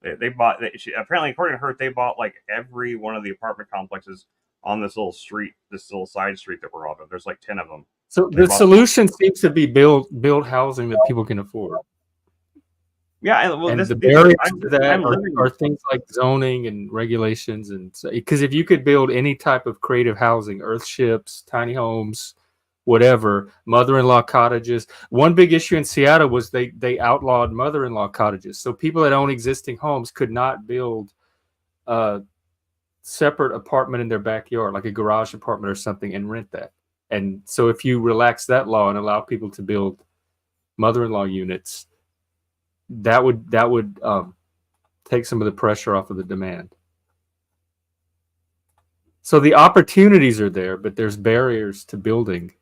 apparently, according to her, they bought like every one of the apartment complexes on this little side street that we're on. There's like 10 of them. So the solution seems to be build housing that people can afford. Yeah, and the barriers to that are things like zoning and regulations, and because if you could build any type of creative housing, earthships, tiny homes, whatever, mother-in-law cottages. One big issue in Seattle was they outlawed mother-in-law cottages, so people that own existing homes could not build a separate apartment in their backyard, like a garage apartment or something, and rent that. And so if you relax that law and allow people to build mother-in-law units, that would take some of the pressure off of the demand. So the opportunities are there, but there's barriers to building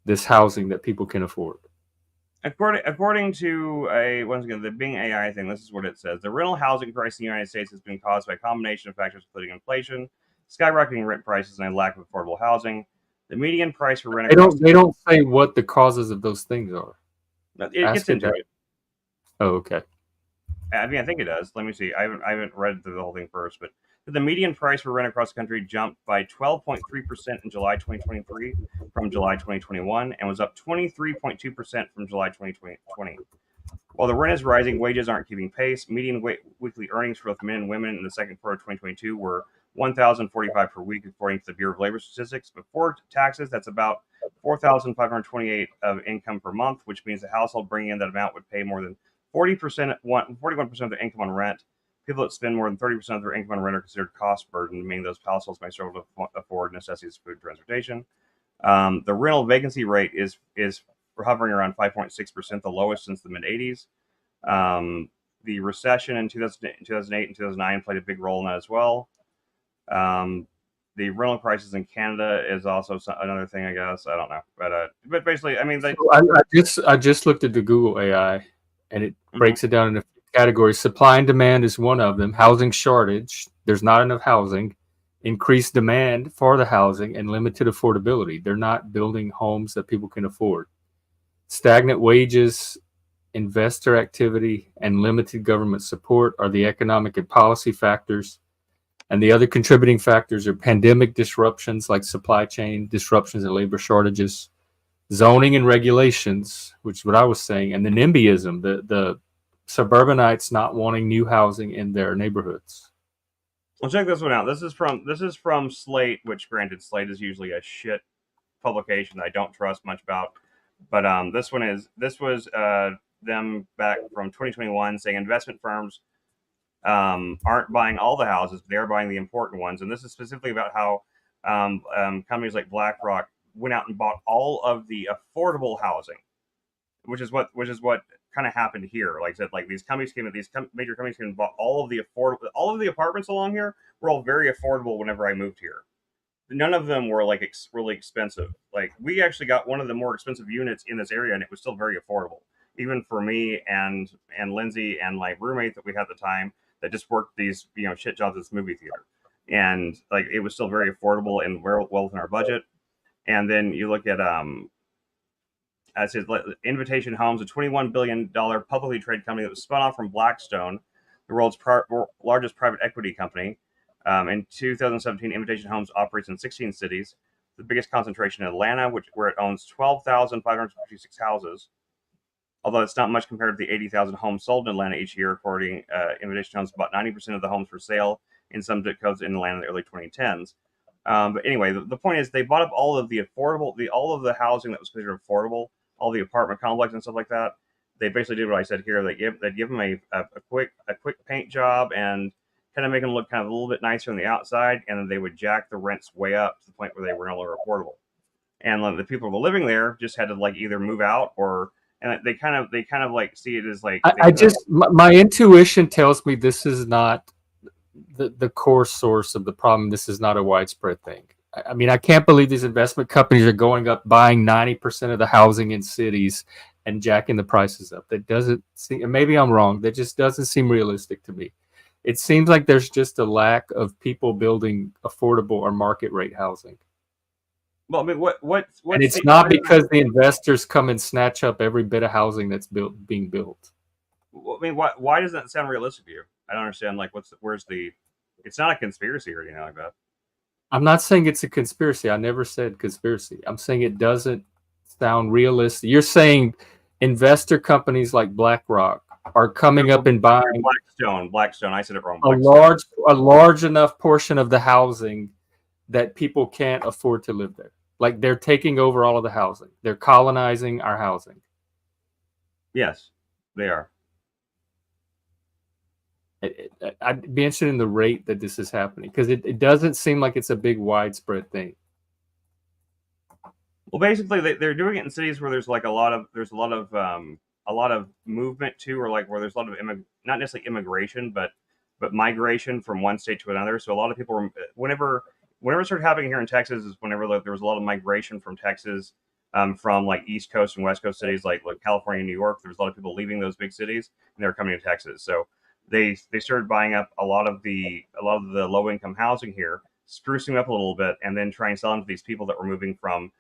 this housing that people can afford. According to once again the Bing AI thing, this is what it says: the rental housing crisis in the United States has been caused by a combination of factors, including inflation, skyrocketing rent prices, and a lack of affordable housing. The median price for rent. They don't say what the causes of those things are. It gets into it. Oh, okay. I mean, I think it does. Let me see. I haven't read through the whole thing first, but the median price for rent across the country jumped by 12.3% in July 2023 from July 2021 and was up 23.2% from July 2020. While the rent is rising, wages aren't keeping pace. Median weekly earnings for both men and women in the second quarter of 2022 were $1,045 per week, according to the Bureau of Labor Statistics. Before taxes, that's about $4,528 of income per month, which means the household bringing in that amount would pay more than 41% of their income on rent. People that spend more than 30% of their income on rent are considered cost burden, meaning those households may struggle to afford necessities, food, and transportation. The rental vacancy rate is hovering around 5.6%, the lowest since the mid 80s. The recession in 2008 and 2009 played a big role in that as well. The rental prices in Canada is also another thing, I guess. I don't know, but basically, I mean, I just looked at the Google AI, and it breaks it down into categories. Supply and demand is one of them. Housing shortage. There's not enough housing. Increased demand for the housing and limited affordability. They're not building homes that people can afford. Stagnant wages, investor activity, and limited government support are the economic and policy factors. And the other contributing factors are pandemic disruptions like supply chain disruptions and labor shortages, zoning and regulations, which is what I was saying, and the NIMBYism, the suburbanites not wanting new housing in their neighborhoods. Well, check this one out. This is from Slate, which granted, Slate is usually a shit publication that I don't trust much about. But this was them back from 2021 saying investment firms aren't buying all the houses, but they're buying the important ones. And this is specifically about how companies like BlackRock went out and bought all of the affordable housing, which is what kind of happened here. Like I said, like these companies major companies came and bought all of the apartments along here were all very affordable whenever I moved here. None of them were like really expensive. Like we actually got one of the more expensive units in this area, and it was still very affordable, even for me and Lindsay and my roommate that we had at the time that just worked these shit jobs at this movie theater, and like it was still very affordable and well within our budget. And then you look at as his Invitation Homes, a $21 billion publicly traded company that was spun off from Blackstone, the world's largest private equity company. In 2017, Invitation Homes operates in 16 cities, the biggest concentration in Atlanta, where it owns 12,556 houses. Although it's not much compared to the 80,000 homes sold in Atlanta each year, according Invitation Homes, about 90% of the homes for sale in some zip codes in Atlanta in the early 2010s. But anyway, the point is they bought up all of the housing that was considered affordable, all the apartment complexes and stuff like that. They basically did what I said here. They'd give them a quick paint job and kind of make them look kind of a little bit nicer on the outside, and then they would jack the rents way up to the point where they were no longer affordable. And the people who were living there just had to like either move out and they kind of like see it as like my intuition tells me this is not the core source of the problem. This is not a widespread thing. I mean, I can't believe these investment companies are going up, buying 90% of the housing in cities and jacking the prices up. That doesn't seem, maybe I'm wrong, that just doesn't seem realistic to me. It seems like there's just a lack of people building affordable or market rate housing. Well, I mean, and it's not because the investors come and snatch up every bit of housing that's being built. I mean, why doesn't that sound realistic to you? I don't understand. Like, it's not a conspiracy or anything like that. I'm not saying it's a conspiracy. I never said conspiracy. I'm saying it doesn't sound realistic. You're saying investor companies like BlackRock are coming up and buying Blackstone. I said it wrong. A large enough portion of the housing that people can't afford to live there. Like they're taking over all of the housing. They're colonizing our housing. Yes, they are. I'd be interested in the rate that this is happening because it doesn't seem like it's a big widespread thing. Well, basically, they're doing it in cities where there's like a lot of movement too, or like where there's a lot of not necessarily immigration, but migration from one state to another. So a lot of people were, whenever it started happening here in Texas is whenever there was a lot of migration from Texas, from like East Coast and West Coast cities like California and New York. There was a lot of people leaving those big cities and they were coming to Texas. So they started buying up a lot of the low income housing here, sprucing up a little bit, and then trying to sell them to these people that were moving from,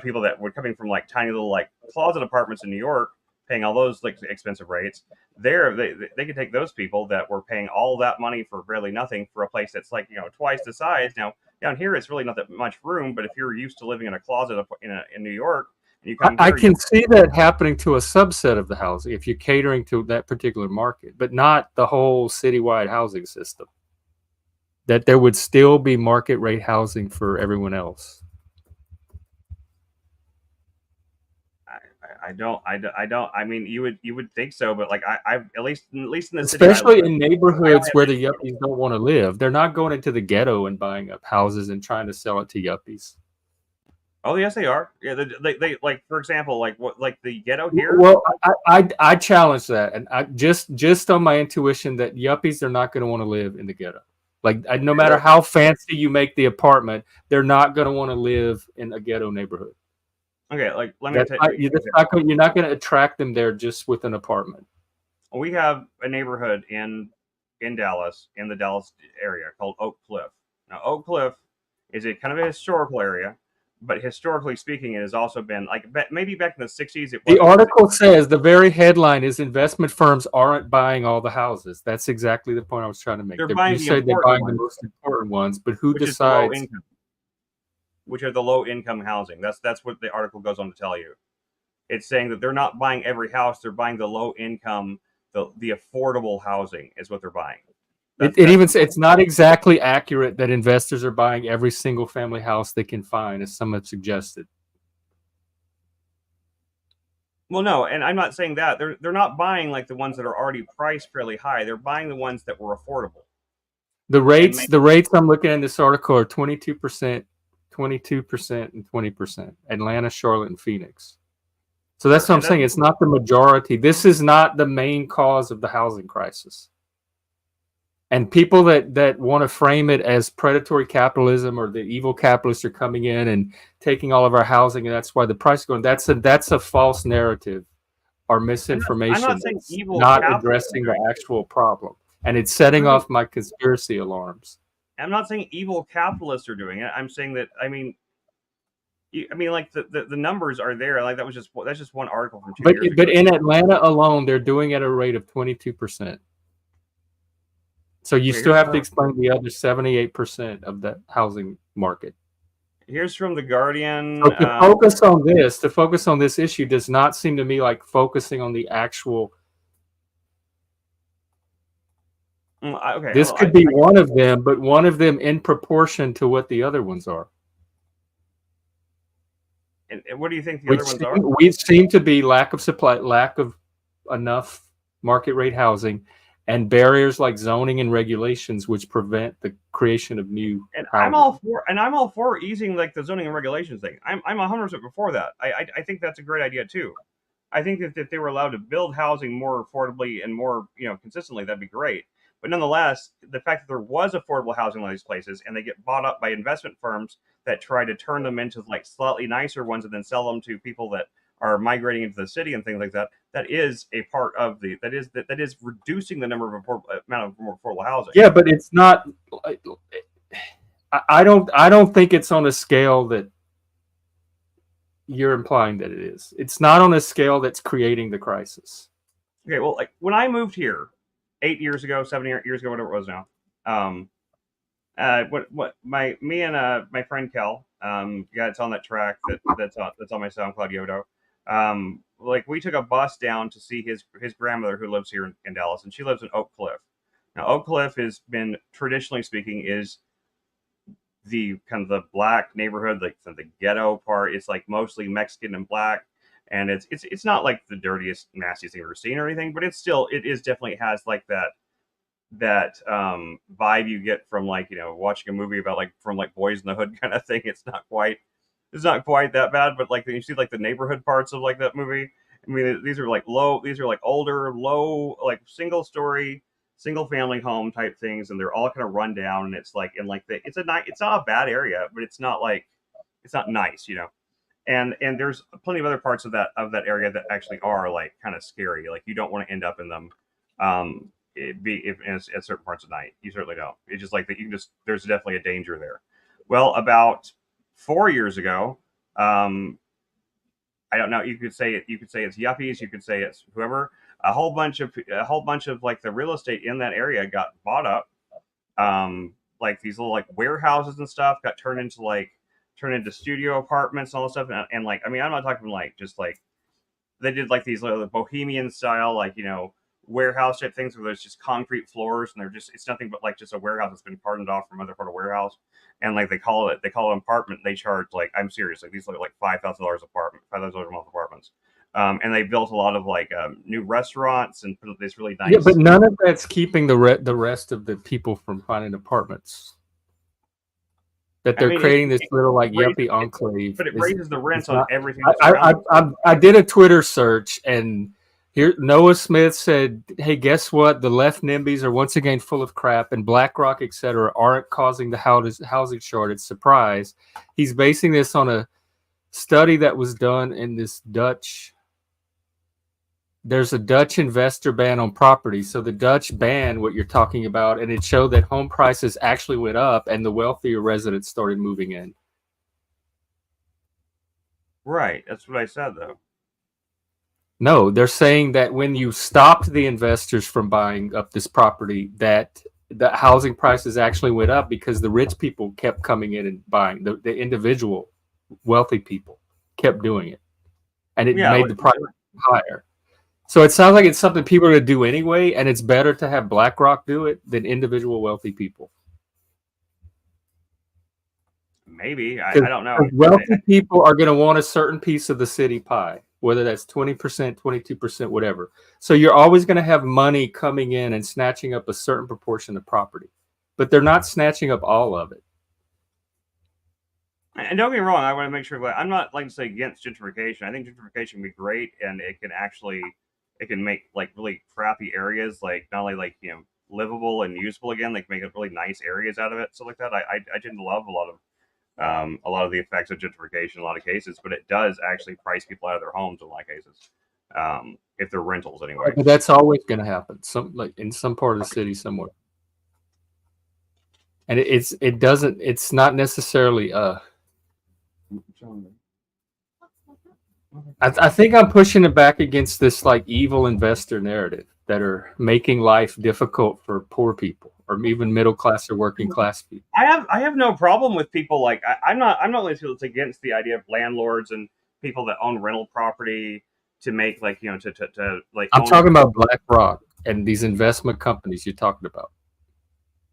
people that were coming from like tiny little like closet apartments in New York, paying all those like expensive rates. They could take those people that were paying all that money for barely nothing for a place that's like twice the size. Now down here it's really not that much room, but if you're used to living in a closet in New York, and you come here, I can see that happening to a subset of the housing if you're catering to that particular market, but not the whole citywide housing system. That there would still be market rate housing for everyone else. I don't. I mean, you would think so, but like I've at least in the city, especially in neighborhoods where the yuppies don't want to live. They're not going into the ghetto and buying up houses and trying to sell it to yuppies. Oh yes, they are. Yeah, they like, for example, like what, like the ghetto here. Well, I challenge that, and I just on my intuition that yuppies are not going to want to live in the ghetto. Like no matter how fancy you make the apartment, they're not going to want to live in a ghetto neighborhood. Okay, like let me tell you. You're not going to attract them there just with an apartment. We have a neighborhood in Dallas, in the Dallas area, called Oak Cliff. Now, Oak Cliff is a kind of a historical area, but historically speaking, it has also been like maybe back in the '60s. The article says the very headline is investment firms aren't buying all the houses. That's exactly the point I was trying to make. They're buying they're buying the most important ones, but who decides? Which are the low income housing. That's what the article goes on to tell you. It's saying that they're not buying every house; they're buying the low income, the affordable housing is what they're buying. It even says it's not exactly accurate that investors are buying every single family house they can find, as some have suggested. Well, no, and I'm not saying that they're not buying like the ones that are already priced fairly high. They're buying the ones that were affordable. The rates I'm looking at in this article are 22%, 22%, and 20%. Atlanta, Charlotte, and Phoenix. So that's what I'm saying. It's not the majority. This is not the main cause of the housing crisis. And people that want to frame it as predatory capitalism or the evil capitalists are coming in and taking all of our housing, and that's why the price is going. That's a false narrative or misinformation. I'm not saying evil, not addressing the actual problem, and it's setting off my conspiracy alarms. I'm not saying evil capitalists are doing it. I'm saying that like the numbers are there. Like that's just one article from 2 years ago. But in Atlanta alone, they're doing it at a rate of 22%. So you still have to explain the other 78% of the housing market. Here's from The Guardian. So to focus on this issue does not seem to me like focusing on the actual. Okay, this could be one of them, but one of them in proportion to what the other ones are. And what do you think the other ones are? We seem to be lack of supply, lack of enough market rate housing, and barriers like zoning and regulations, which prevent the creation of new. And housing. I'm all for easing like the zoning and regulations thing. I'm 100% before that. I think that's a great idea too. I think that if they were allowed to build housing more affordably and more consistently, that'd be great. But nonetheless, the fact that there was affordable housing in these places and they get bought up by investment firms that try to turn them into like slightly nicer ones and then sell them to people that are migrating into the city and things like that. That is a part of that is reducing the number of amount of more affordable housing. Yeah, but it's not. I don't think it's on a scale that you're implying that it is. It's not on a scale that's creating the crisis. Okay, well, like when I moved here 8 years ago, 7 years ago, whatever it was now. Me and my friend Kel, it's on that track that's on my SoundCloud Yodo. Like we took a bus down to see his grandmother who lives here in Dallas, and she lives in Oak Cliff. Now, Oak Cliff has been, traditionally speaking, is the kind of the black neighborhood, like the ghetto part. It's like mostly Mexican and black, and it's not like the dirtiest, nastiest thing I've ever seen or anything, but it is definitely has like that vibe you get from like watching a movie about like from like Boys in the Hood kind of thing. It's not quite that bad, but like you see like the neighborhood parts of like that movie. I mean, these are like older, low, like single family home type things, and they're all kind of run down, and it's like it's not a bad area, but it's not nice, and there's plenty of other parts of that area that actually are like kind of scary. Like you don't want to end up in them. At certain parts of night, you certainly don't. It's just like that. There's definitely a danger there. Well, about 4 years ago, I don't know. You could say it's yuppies. You could say it's whoever. A whole bunch of like the real estate in that area got bought up. Like these little like warehouses and stuff got turned into studio apartments and all this stuff. And like, I mean, I'm not talking like just like they did like these little bohemian style, like, warehouse type things where there's just concrete floors and it's nothing but like just a warehouse that's been pardoned off from other part of warehouse. And like they call it an apartment. They charge like, I'm serious, like these look like $5,000 apartment, $5,000 a month apartments. And they built a lot of like new restaurants and put this really nice. Yeah, but none of that's keeping the rest of the people from finding apartments. that I they're mean, creating this little like raises- yuppie enclave. but it is- raises the rents it's on not- everything that's around. I did a Twitter search, and here Noah Smith said, "Hey, guess what? The left NIMBYs are once again full of crap, and BlackRock, etc., aren't causing the housing shortage." Surprise! He's basing this on a study that was done in this Dutch. There's a Dutch investor ban on property, so the Dutch banned what you're talking about, and it showed that home prices actually went up, and the wealthier residents started moving in. Right. That's what I said, though. No, they're saying that when you stopped the investors from buying up this property, that the housing prices actually went up because the rich people kept coming in and buying. The individual wealthy people kept doing it, and it Yeah, made the price higher. So it sounds like it's something people are going to do anyway, and it's better to have BlackRock do it than individual wealthy people. maybe. I don't know. Wealthy people are going to want a certain piece of the city pie, whether that's 20%, 22%, whatever. So you're always going to have money coming in and snatching up a certain proportion of property, but they're not snatching up all of it. And don't get me wrong, I want to make sure. I'm not like to say against gentrification. I think gentrification can be great, and it can make like really crappy areas like not only like livable and usable again, like make it really nice areas out of it, stuff like that. I tend to love a lot of the effects of gentrification in a lot of cases, but it does actually price people out of their homes in a lot of cases, if they're rentals anyway. But that's always going to happen. Like in some part of the city somewhere, and it's not necessarily I think I'm pushing it back against this like evil investor narrative that are making life difficult for poor people or even middle class or working class people. I have no problem with people like I'm not one of those people that's against the idea of landlords and people that own rental property to make like to like. I'm talking about BlackRock and these investment companies you're talking about.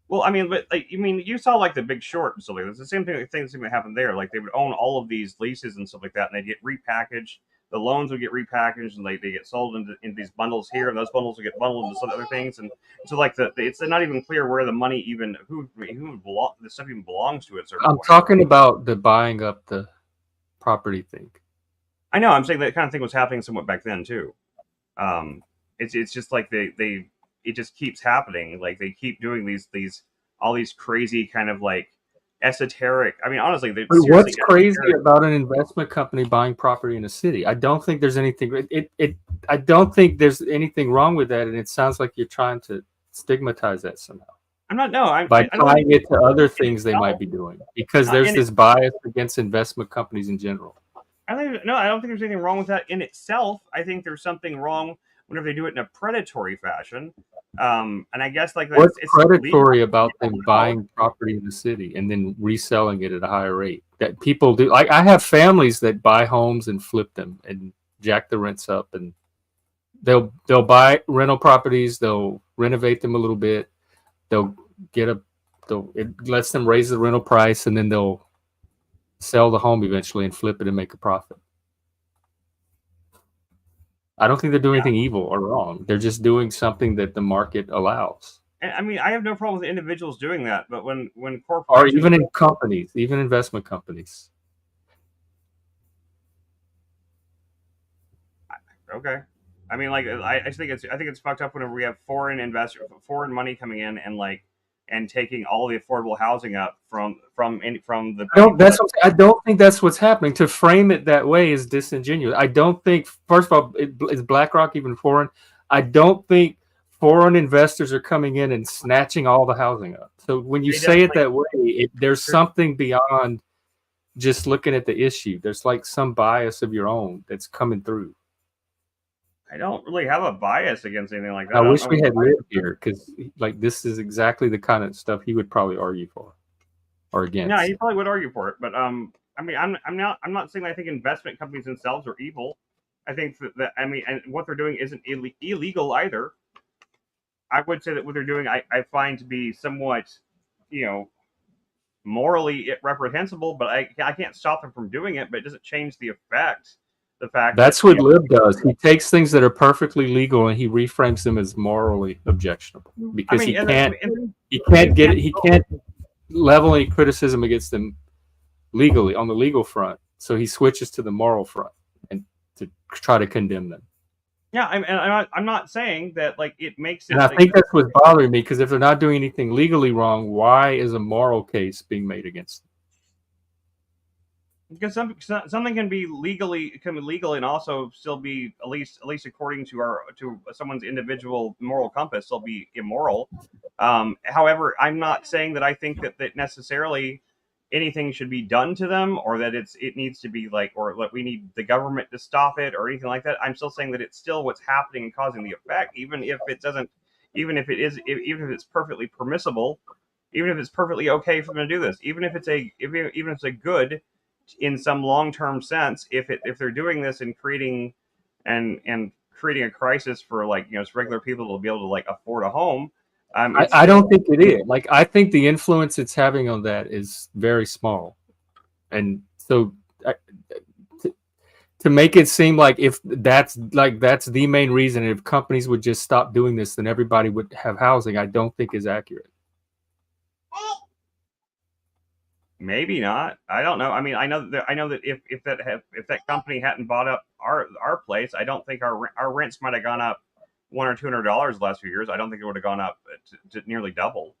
Well, I mean, but like you saw like The Big Short and stuff like that. It's the same thing. Things that happen there. Like they would own all of these leases and stuff like that, and they'd get repackaged. The loans would get repackaged, and they get sold into these bundles here, and those bundles would get bundled into some other things. And so like it's not even clear where the money even the stuff even belongs to. I'm talking about the buying up the property thing. I know. I'm saying that kind of thing was happening somewhat back then too. It's just like it just keeps happening. Like they keep doing all these crazy kind of like esoteric. I mean, honestly, what's crazy about an investment company buying property in a city? I don't think there's anything. I don't think there's anything wrong with that, and it sounds like you're trying to stigmatize that somehow. I'm not. No, by tying it to other things they might be doing because there's this bias against investment companies in general. I don't think there's anything wrong with that in itself. I think there's something wrong whenever they do it in a predatory fashion. And I guess like what's predatory about them buying property in the city and then reselling it at a higher rate? That people do. Like I have families that buy homes and flip them and jack the rents up, and they'll buy rental properties, they'll renovate them a little bit, it lets them raise the rental price, and then they'll sell the home eventually and flip it and make a profit. I don't think they're doing anything evil or wrong. They're just doing something that the market allows. And, I mean, I have no problem with individuals doing that, but when corporations or even in companies, even investment companies. Okay, I mean, like I think it's fucked up whenever we have foreign money coming in and taking all the affordable housing up from the. I don't think that's what's happening. To frame it that way is disingenuous. I don't think. First of all, is BlackRock even foreign? I don't think foreign investors are coming in and snatching all the housing up. So when you say it that way, there's something beyond just looking at the issue. There's like some bias of your own that's coming through. I don't really have a bias against anything like that. I wish we had lived here because, like, this is exactly the kind of stuff he would probably argue for or against. Yeah, he probably would argue for it. But I mean, I'm not saying that I think investment companies themselves are evil. I think that I mean, and what they're doing isn't illegal either. I would say that what they're doing, I find to be somewhat, morally reprehensible. But I can't stop them from doing it. But it doesn't change the effect. The fact that's what Lib does. He takes things that are perfectly legal and he reframes them as morally objectionable because he can't level any criticism against them legally on the legal front. So he switches to the moral front and to try to condemn them. Yeah, I'm not saying that like it makes it. And I like, think that's what's bothering me, because if they're not doing anything legally wrong, why is a moral case being made against them? because something can be legal and also still be at least according to someone's individual moral compass still be immoral. However, I'm not saying that I think that necessarily anything should be done to them, or that it needs to be like, or that we need the government to stop it or anything like that. I'm still saying that it's still what's happening and causing the effect, even if it doesn't, even if it's perfectly permissible, even if it's perfectly okay for them to do this, even if even if it's a good in some long-term sense, if they're doing this and creating creating a crisis for like regular people to be able to like afford a home. I don't think it is. Like, I think the influence it's having on that is very small, and so to make it seem like if that's the main reason, if companies would just stop doing this, then everybody would have housing, I don't think is accurate. Maybe not. I don't know. I mean, I know that if that company hadn't bought up our place, I don't think our rents might have gone up $100 or $200 the last few years. I don't think it would have gone up to nearly double.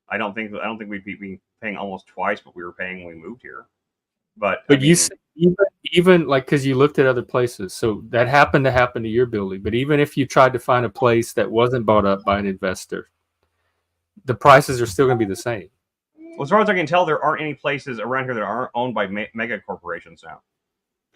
I don't think we'd be paying almost twice what we were paying when we moved here. But I mean, you see, even like, because you looked at other places, so that happened to happen to your building. But even if you tried to find a place that wasn't bought up by an investor, the prices are still going to be the same. Well, as far as I can tell, there aren't any places around here that aren't owned by mega corporations now.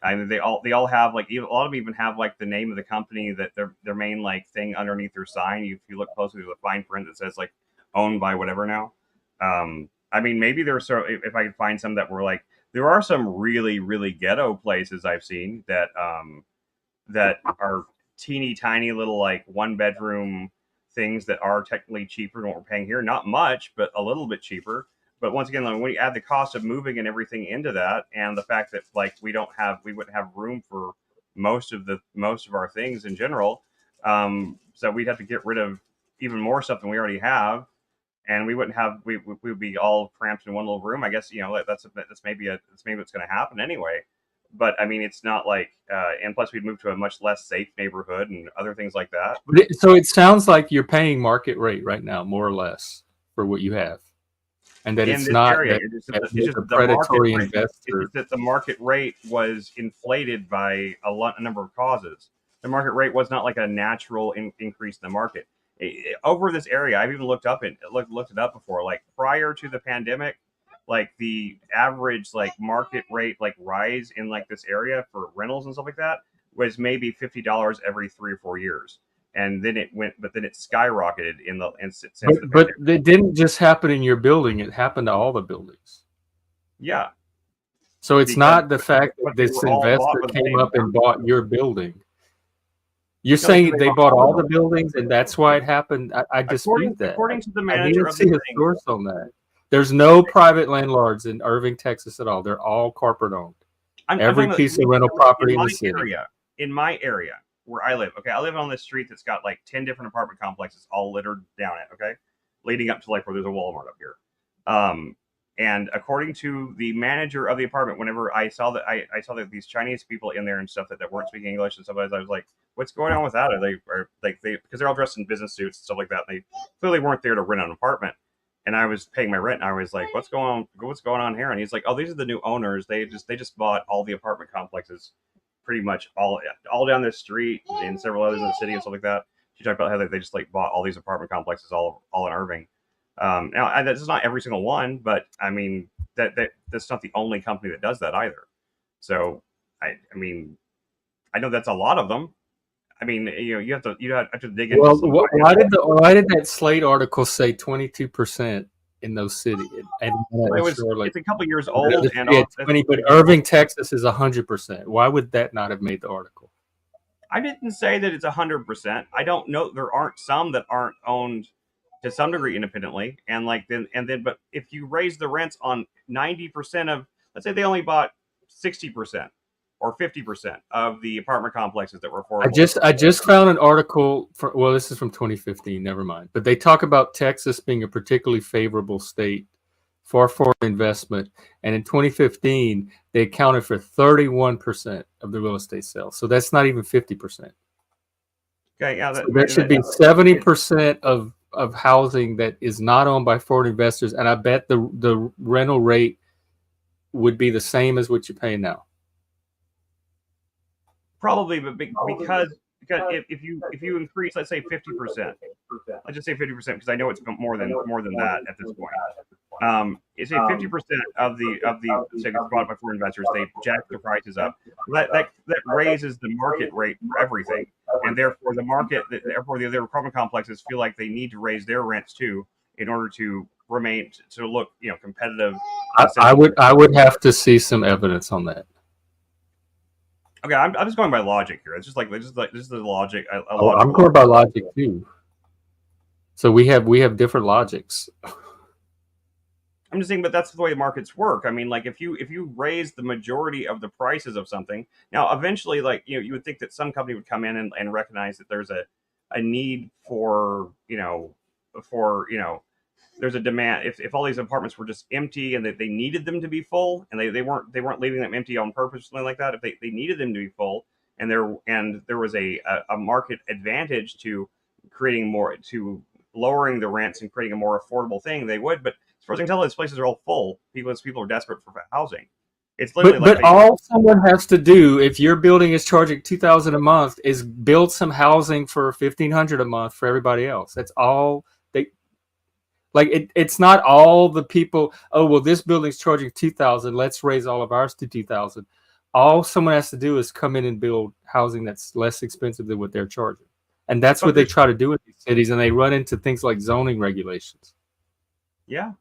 I mean, they all have like, a lot of them even have like the name of the company that their main like thing underneath their sign. If you look closely, there's a fine print that says like owned by whatever now. I mean, maybe there's if I could find some that were like, there are some really really ghetto places I've seen that that are teeny tiny little like 1-bedroom things that are technically cheaper than what we're paying here. Not much, but a little bit cheaper. But once again, when you add the cost of moving and everything into that, and the fact that like we wouldn't have room for most of our things in general, so we'd have to get rid of even more stuff than we already have, and we would be all cramped in one little room. I guess that's maybe what's going to happen anyway. But I mean, it's not like, and plus we'd move to a much less safe neighborhood and other things like that. So it sounds like you're paying market rate right now, more or less, for what you have. And that it's not area, that it's just a predatory investor. It's just that the market rate was inflated by a number of causes. The market rate was not like a natural increase in the market. Over this area, I've even looked it up before. Like prior to the pandemic, like the average like market rate like rise in like this area for rentals and stuff like that was maybe $50 every 3 or 4 years. And then it skyrocketed since but it didn't just happen in your building; it happened to all the buildings. Yeah. So it's not the fact that this investor came up and bought your building. You're saying they bought all the buildings, and that's why it happened. I dispute that. According to the manager of the thing, source on that. There's no private landlords in Irving, Texas, at all. They're all corporate owned. Every piece of rental property in the city. In my area, where I live. Okay, I live on this street that's got like 10 different apartment complexes all littered down it. Okay, leading up to like where there's a Walmart up here. And according to the manager of the apartment, whenever I saw that these Chinese people in there and stuff that weren't speaking English and stuff, I was like, "What's going on with that?" Are they because they're all dressed in business suits and stuff like that? And they clearly weren't there to rent an apartment. And I was paying my rent, and I was like, "What's going on here?" And he's like, "Oh, these are the new owners. They just bought all the apartment complexes." Pretty much all down this street and several others in the city and stuff like that. She talked about how they just like bought all these apartment complexes all in Irving. Now that's not every single one, but I mean that's not the only company that does that either. So I mean I know that's a lot of them. I mean you have to dig into. Well, why did that Slate article say 22% in those cities? It's a couple years old, and 20, but Irving, Texas is 100%. Why would that not have made the article? I didn't say that it's 100%. I don't know. There aren't some that aren't owned to some degree independently, but if you raise the rents on 90% of, let's say they only bought 60% or 50% of the apartment complexes that were affordable. I just found an article this is from 2015, never mind. But they talk about Texas being a particularly favorable state for foreign investment, and in 2015 they accounted for 31% of the real estate sales. So that's not even 50%. Okay, yeah, So there should be 70% of housing that is not owned by foreign investors, and I bet the rental rate would be the same as what you pay now. probably, but because if you increase, let's say 50%, let's just say 50%, because I know it's more than that at this point. It's say 50% of the say it's bought by foreign investors, they jack the prices up. That raises the market rate for everything, and therefore the other apartment complexes feel like they need to raise their rents too in order to remain to look competitive. I would have to see some evidence on that. Okay, I'm just going by logic here. It's just like this is the logic. I'm going by logic too. So we have different logics. I'm just saying, but that's the way markets work. I mean, like if you raise the majority of the prices of something, now eventually, like you would think that some company would come in and recognize that there's a need for there's a demand. If all these apartments were just empty and that they needed them to be full, and they weren't leaving them empty on purpose or something like that. If they needed them to be full, and there was a market advantage to creating more, to lowering the rents and creating a more affordable thing, they would. But as far as I can tell, these places are all full. People are desperate for housing. It's literally But all someone has to do, if your building is charging $2,000 a month, is build some housing for $1,500 a month for everybody else. That's all they like. It's not all the people. Oh well, this building's charging $2,000. Let's raise all of ours to $2,000. All someone has to do is come in and build housing that's less expensive than what they're charging, and that's what they try to do in these cities. And they run into things like zoning regulations. Yeah,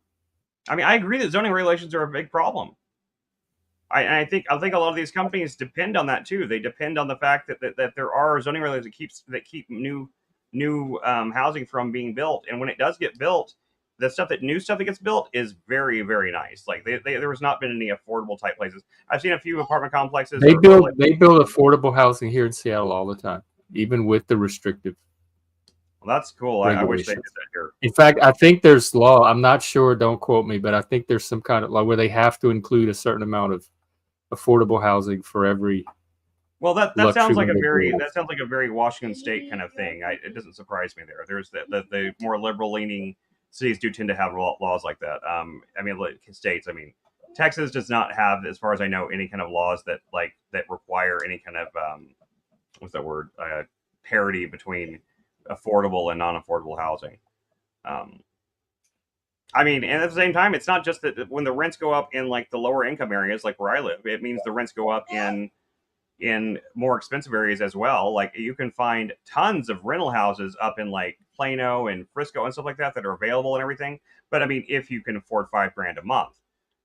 I mean, I agree that zoning regulations are a big problem. I think a lot of these companies depend on that too. They depend on the fact that there are zoning regulations that keep new housing from being built. And when it does get built, the new stuff that gets built is very, very nice. Like there has not been any affordable type places. I've seen a few apartment complexes. They build affordable housing here in Seattle all the time, even with the restrictive. Well, that's cool. I wish they did that here. In fact, I think there's law. I'm not sure. Don't quote me, but I think there's some kind of law where they have to include a certain amount of affordable housing for every. Well, that sounds like a very Washington State kind of thing. It doesn't surprise me there. There's the more liberal leaning cities do tend to have laws like that. I mean, states. I mean, Texas does not have, as far as I know, any kind of laws that require any kind of what's that word? Parity between affordable and non-affordable housing. I mean, and at the same time, it's not just that when the rents go up in like the lower income areas, like where I live, it means the rents go up in more expensive areas as well. Like you can find tons of rental houses up in like Plano and Frisco and stuff like that are available and everything. But I mean, if you can afford $5,000 a month,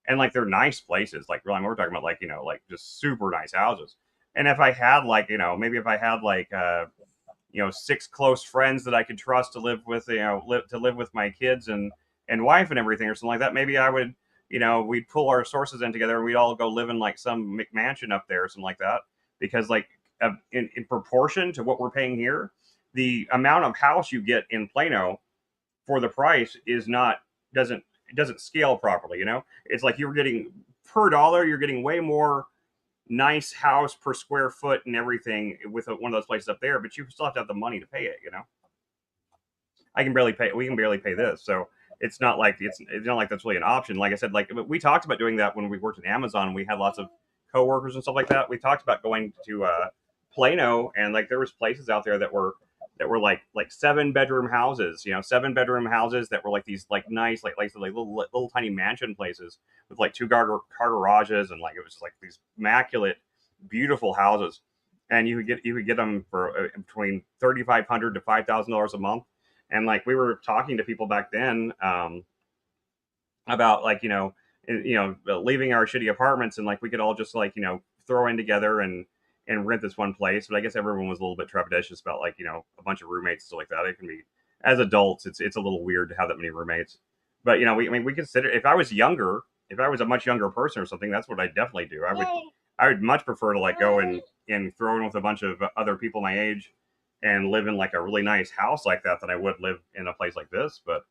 and like they're nice places, like really, we're talking about like like just super nice houses. And if I had like maybe if I had like 6 close friends that I could trust to live with, live with my kids and wife and everything or something like that, maybe I would, we'd pull our sources in together and we'd all go live in like some McMansion up there or something like that. Because like in proportion to what we're paying here, the amount of house you get in Plano for the price doesn't scale properly. It's like you're getting per dollar, you're getting way more nice house per square foot and everything with one of those places up there, but you still have to have the money to pay it. We can barely pay this, so it's not like that's really an option. Like I said, like we talked about doing that when we worked at Amazon. We had lots of coworkers and stuff like that. We talked about going to Plano, and like there was places out there that were like 7-bedroom houses, 7-bedroom houses that were like these like nice like little tiny mansion places with like 2 car garages, and like it was just like these immaculate, beautiful houses, and you could get them for between $3,500 to $5,000 a month. And like we were talking to people back then about like leaving our shitty apartments, and like we could all just like throw in together and rent this one place. But I guess everyone was a little bit trepidatious about like a bunch of roommates and stuff like that. It can be, as adults, it's a little weird to have that many roommates. But we consider, if I was a much younger person or something, that's what I'd definitely do. I would much prefer to like go and throw in with a bunch of other people my age and live in like a really nice house like that than I would live in a place like this. But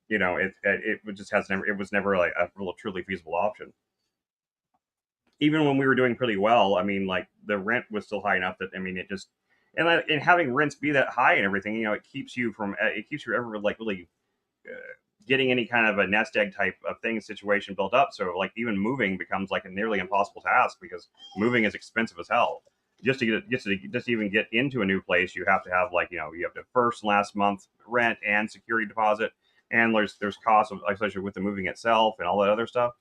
it just has never it was never like a real truly feasible option. Even when we were doing pretty well, I mean, like the rent was still high enough that I mean, it just and having rents be that high and everything, it keeps you from it keeps you ever like really getting any kind of a nest egg type of thing situation built up. So like even moving becomes like a nearly impossible task because moving is expensive as hell. Just to just to even get into a new place, you have to have like you have to first and last month rent and security deposit, and there's costs of especially with the moving itself and all that other stuff.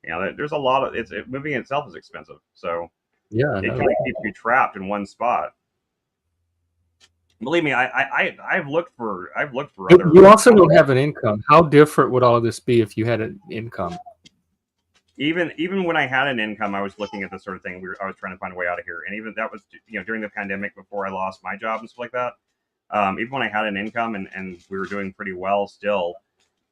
There's a lot of moving itself is expensive, so Yeah, I it know. kind of keeps you trapped in one spot. Believe me, I've looked for other. You also don't have an income. How different would all this be if you had an income? Even when I had an income, I was looking at this sort of thing. I was trying to find a way out of here, and even that was during the pandemic before I lost my job and stuff like that. Even when I had an income and we were doing pretty well still,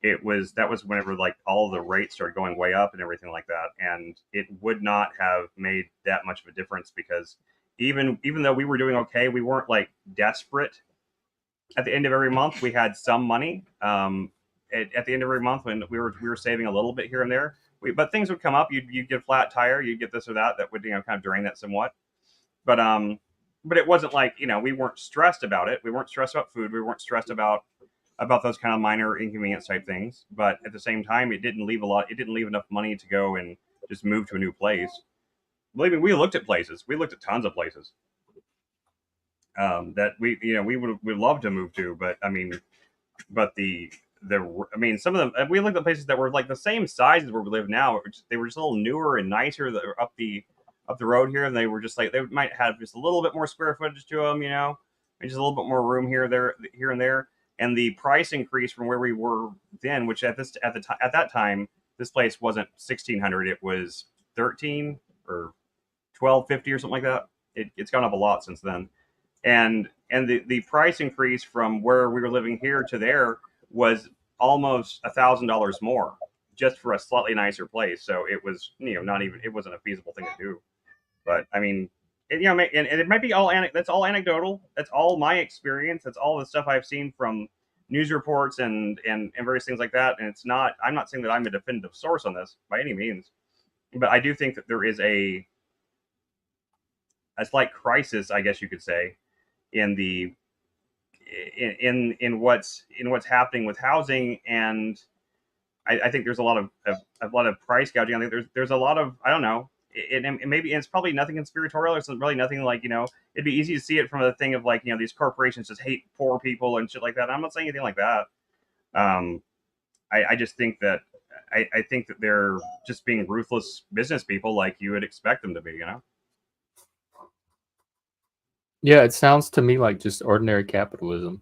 that was whenever like all the rates started going way up and everything like that, and it would not have made that much of a difference because even though we were doing okay, we weren't like desperate. At the end of every month, we had some money. At the end of every month, when we were saving a little bit here and there, but things would come up. You'd get a flat tire, you'd get this or that. That would kind of drain that somewhat. But but it wasn't like we weren't stressed about it. We weren't stressed about food. We weren't stressed about those kind of minor inconvenience type things. But at the same time, it didn't leave a lot. It didn't leave enough money to go and just move to a new place. Believe me, we looked at places. We looked at tons of places that we would love to move to. But I mean, but I mean, some of them we looked at places that were like the same size as where we live now. They were just a little newer and nicer that were up the road here, and they were just like they might have just a little bit more square footage to them, and just a little bit more room here and there. And the price increase from where we were then, which at that time, this place wasn't 1,600, it was 13 or 1250 or something like that. It's gone up a lot since then, and the price increase from where we were living here to there was almost $1,000 more just for a slightly nicer place. So it was not even it wasn't a feasible thing to do. But I mean, and it might be that's all anecdotal. That's all my experience. That's all the stuff I've seen from news reports and various things like that. And it's not. I'm not saying that I'm a definitive source on this by any means, but I do think that there is a slight crisis, I guess you could say, in the in what's happening with housing, and I think there's a lot of price gouging. I think there's a lot of I don't know. Maybe it's probably nothing conspiratorial. It's really nothing like it'd be easy to see it from the thing of like these corporations just hate poor people and shit like that. I'm not saying anything like that. I just think that I think that they're just being ruthless business people like you would expect them to be. Yeah, it sounds to me like just ordinary capitalism.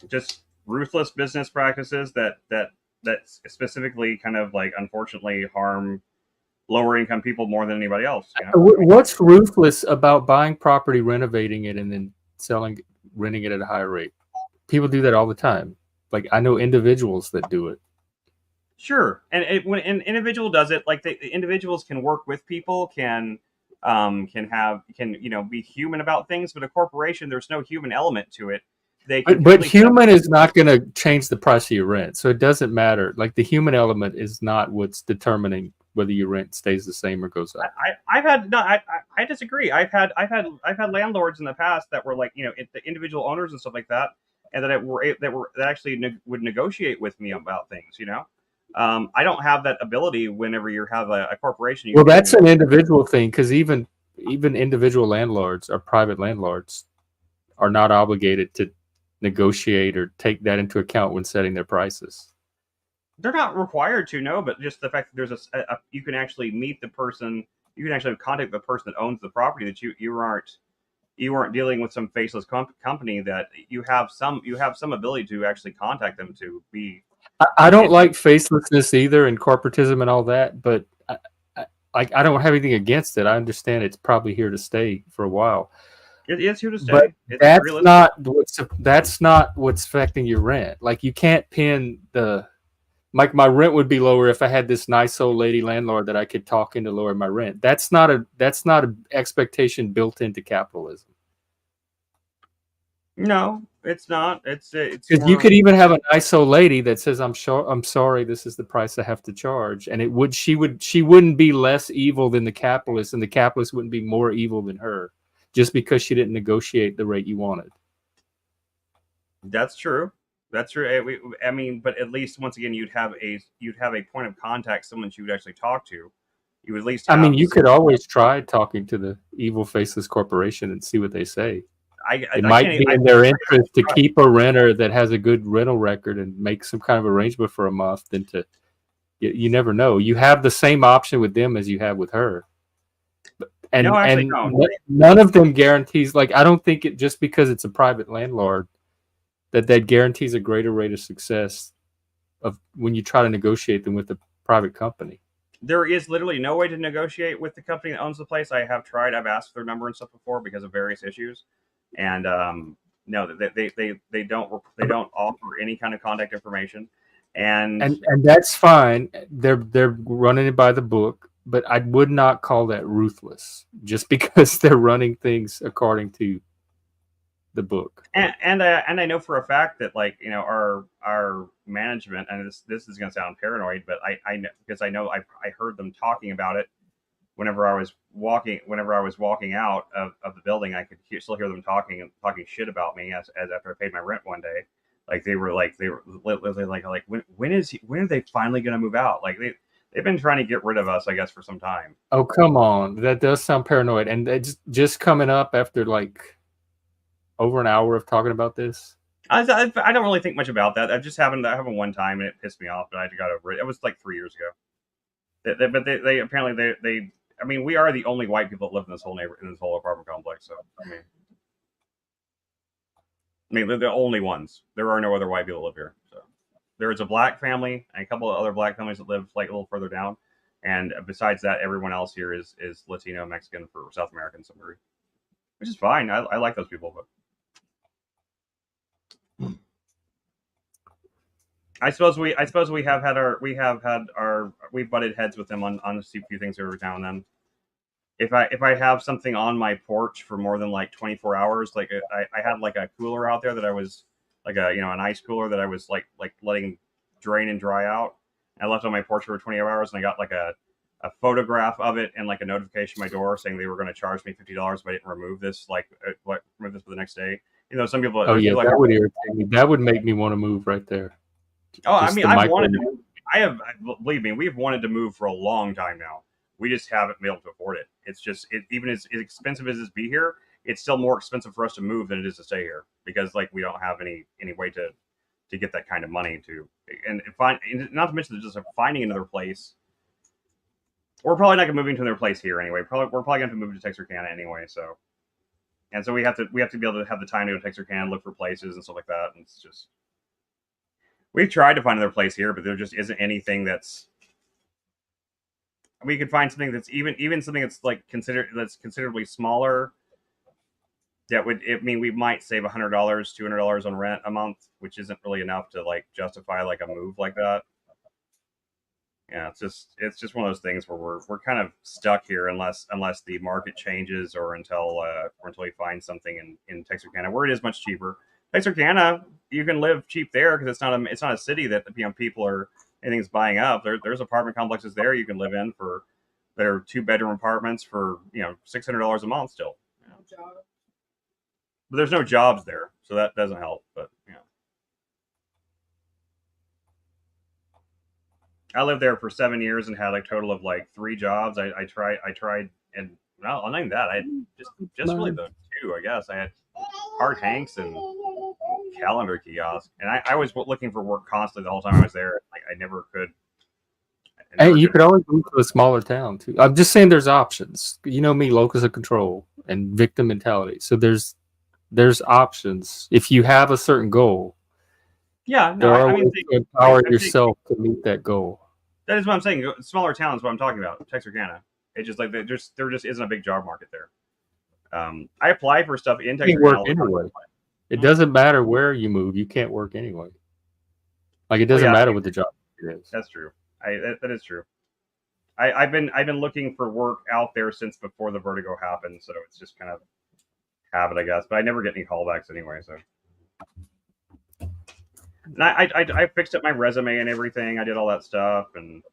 Just ruthless business practices that specifically kind of like unfortunately harm lower income people more than anybody else. What's ruthless about buying property, renovating it, and then renting it at a higher rate? People do that all the time. Like I know individuals that do it. Sure, and when an individual does it, like the individuals can work with people, can be human about things, but a corporation, there's no human element to it. But human is not going to change the price of your rent, so it doesn't matter. Like the human element is not what's determining whether your rent stays the same or goes up. I disagree. I've had landlords in the past that were like the individual owners and stuff like that, and that actually would negotiate with me about things. I don't have that ability whenever you have a corporation. Well, that's an individual thing because even individual landlords or private landlords are not obligated to negotiate or take that into account when setting their prices. They're not required to, no, but just the fact that there's you can actually meet the person, you can actually contact the person that owns the property, that you aren't dealing with some faceless company, that you have some ability to actually contact them to be. I don't like facelessness either and corporatism and all that, but I don't have anything against it. I understand it's probably here to stay for a while. It's here to stay. But it's that's not what's affecting your rent. Like you can't pin my rent would be lower if I had this nice old lady landlord that I could talk into lower my rent. That's not an expectation built into capitalism. No, It's not. It's Because you more, could even have a nice old lady that says, I'm sorry, this is the price I have to charge," and she wouldn't be less evil than the capitalist, and the capitalist wouldn't be more evil than her, just because she didn't negotiate the rate you wanted. that's true. That's true. I mean, but at least once again, you'd have a point of contact, someone you would actually talk to. You would at least I have. mean, you could always try talking to the evil faceless corporation and see what they say. It I might can't. be in their interest to keep a renter that has a good rental record and make some kind of arrangement for a month than to. You never know. You have the same option with them as you have with her, and No, actually, and no. none of them guarantees. Like, I don't think it just because it's a private landlord that guarantees a greater rate of success of when you try to negotiate them with a private company. There is literally no way to negotiate with the company that owns the place. I have tried. I've asked for their number and stuff before because of various issues, and no, they don't offer any kind of contact information, And that's fine. They're running it by the book, but I would not call that ruthless just because they're running things according to the book. and I know for a fact that, like, you know, our management, and this is going to sound paranoid, but I know, because I know I heard them talking about it whenever I was walking out of the building. I could still hear them talking shit about me as after I paid my rent one day. Like they were literally like when are they finally going to move out? Like they've been trying to get rid of us, I guess, for some time. Oh, come on. That does sound paranoid. And it's just coming up after like over an hour of talking about this. I don't really think much about that. That just happened one time and it pissed me off, but I got over it. It was like 3 years ago. But they apparently they I mean, we are the only white people that live in this whole in this whole apartment complex. So I mean, they're the only ones. There are no other white people that live here. So there is a black family and a couple of other black families that live like a little further down. And besides that, everyone else here is Latino, Mexican, for South American, somewhere, which is fine. I like those people, but I suppose we we've butted heads with them on a few things every now and then. If I have something on my porch for more than like 24 hours, like I had like a cooler out there that I was like an ice cooler that I was like letting drain and dry out. I left on my porch for 20 hours, and I got like a photograph of it and like a notification on my door saying they were going to charge me $50 if I didn't remove this remove this for the next day. You know, some people. Oh yeah, that would irritate me. That would make me want to move right there. Oh, I mean, I've wanted to move. Believe me, we've wanted to move for a long time now. We just haven't been able to afford it. It's just, even as expensive as it be here, it's still more expensive for us to move than it is to stay here because, like, we don't have any way to get that kind of money to, and not to mention just finding another place. We're probably not going to move into another place here anyway. We're probably going to move to Texarkana anyway. So, and so we have to be able to have the time to go to Texarkana, look for places and stuff like that. And it's just, we've tried to find another place here, but there just isn't anything that's. We could find something that's even something that's like considerably smaller. That would mean we might save $100, $200 on rent a month, which isn't really enough to like justify like a move like that. Yeah, it's just one of those things where we're kind of stuck here unless the market changes or until we find something in Texarkana where it is much cheaper. Texarkana, you can live cheap there because it's not a city that people are anything's buying up. There's apartment complexes there you can live in that are 2-bedroom apartments for $600 a month still. But there's no jobs there, so that doesn't help. But I lived there for 7 years and had a total of like 3 jobs. I tried, and well, not even that. I had just really the 2, I guess. I had Hard Hanks and calendar kiosk, and I was looking for work constantly the whole time I was there. Like I never could. Hey, you could always move to a smaller town too. I'm just saying there's options. You know me, locus of control and victim mentality. So there's options if you have a certain goal. Yeah, no, there are I mean, ways to empower yourself to meet that goal. That is what I'm saying. Smaller towns, what I'm talking about. Texarkana. It's just like there just isn't a big job market there. I apply for stuff in Texarkana. Work anyway. It doesn't matter where you move. You can't work anyway. Like it doesn't matter what the job is. That's true. That is true. I've been looking for work out there since before the vertigo happened, so it's just kind of habit, I guess. But I never get any callbacks anyway. So And I fixed up my resume and everything. I did all that stuff, and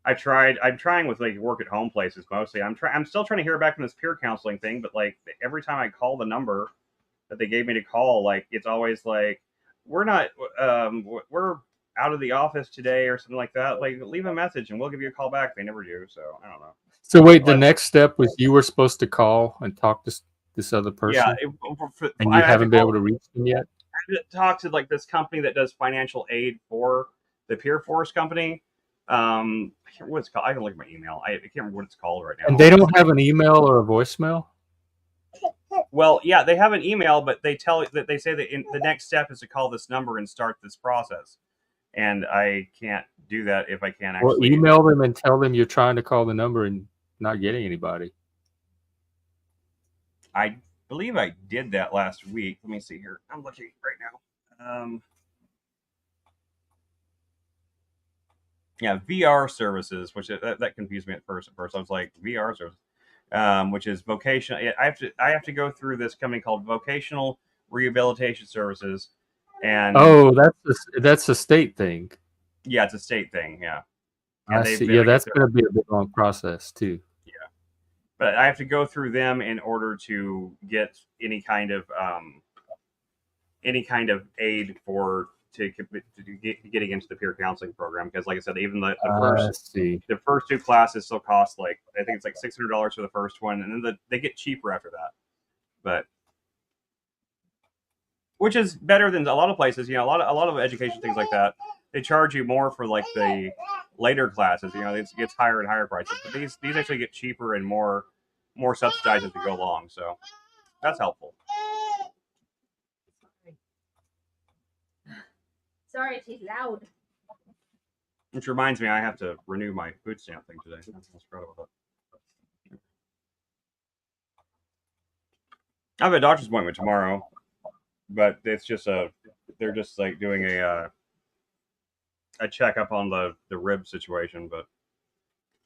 I'm trying with like work at home places mostly. I'm still trying to hear back from this peer counseling thing, but like every time I call the number that they gave me to call, like it's always like we're not we're out of the office today or something like that. Like leave a message and we'll give you a call back. They never do, so I don't know. So wait, the But next step was you were supposed to call and talk to this other yeah, person, and you I have to haven't been call. able to reach them yet. I had to talk to like this company that does financial aid for the Peer Force company. I can't remember what it's called. I can look at my email. I can't remember what it's called right now. And they don't have an email or a voicemail? Well, yeah, they have an email, but they say that the next step is to call this number and start this process. And I can't do that if I can't Or actually email them and tell them you're trying to call the number and not getting anybody. I believe I did that last week. Let me see here. I'm looking right now. Yeah, VR services, which that confused me at first. I was like VR services, which is vocational. I have to go through this company called Vocational Rehabilitation Services, and Oh, that's a state thing. yeah, it's a state thing. Yeah, I and they've see. been Yeah, like, that's going to be a big long process too. yeah, but I have to go through them in order to get any kind of aid for getting into the peer counseling program, because like I said, even the I see. first two classes still cost like I think it's like $600 for the first one, and then they get cheaper after that. But which is better than a lot of places. You know, a lot of education things like that, they charge you more for like the later classes. You know, it gets higher and higher prices. But these actually get cheaper and more subsidized as we go along. So that's helpful. Sorry, she's loud. Which reminds me, I have to renew my food stamp thing today. I forgot about that. I have a doctor's appointment tomorrow, but it's just they're just like doing a checkup on the rib situation. But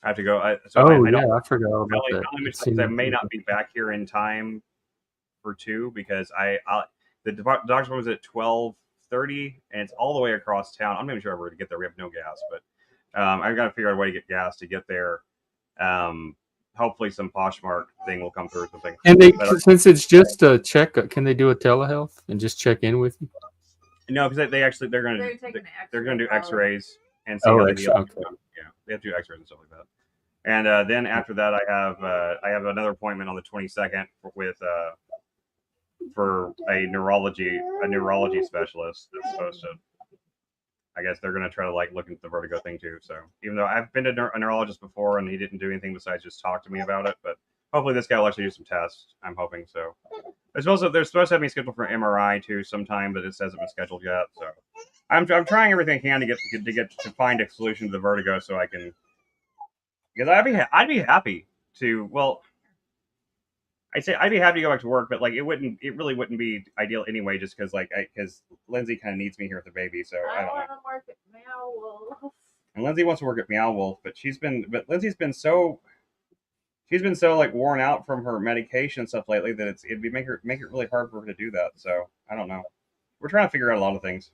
I have to go. I don't. I forgot all about I that. only It mentioned because I seemed- may not be back here in time for 2 because the doctor's appointment was at 12:30 and it's all the way across town. I'm not even sure where to get there. We have no gas, but I've got to figure out a way to get gas to get there. Hopefully, some Poshmark thing will come through or something. And But, since it's just a checkup, can they do a telehealth and just check in with you? no, because they're going to do X-rays and see how they heal. Okay. Yeah, they have to do X-rays and stuff like that. And then after that, I have another appointment on the 22nd with for a neurology specialist that's supposed to. I guess they're going to try to like look into the vertigo thing too. So even though I've been to a neurologist before and he didn't do anything besides just talk to me about it, but hopefully this guy will actually do some tests. I'm hoping so. They're supposed to have me scheduled for an MRI too sometime, but it hasn't been scheduled yet. So I'm trying everything I can to find a solution to the vertigo so I can. Because I'd be happy to. Well, I'd say I'd be happy to go back to work, but like it really wouldn't be ideal anyway, just because Lindsay kind of needs me here with the baby, so I don't know. want to work at Meow Wolf. And Lindsay wants to work at Meow Wolf, but Lindsay's been so like worn out from her medication and stuff lately that it'd make it really hard for her to do that. So I don't know. We're trying to figure out a lot of things,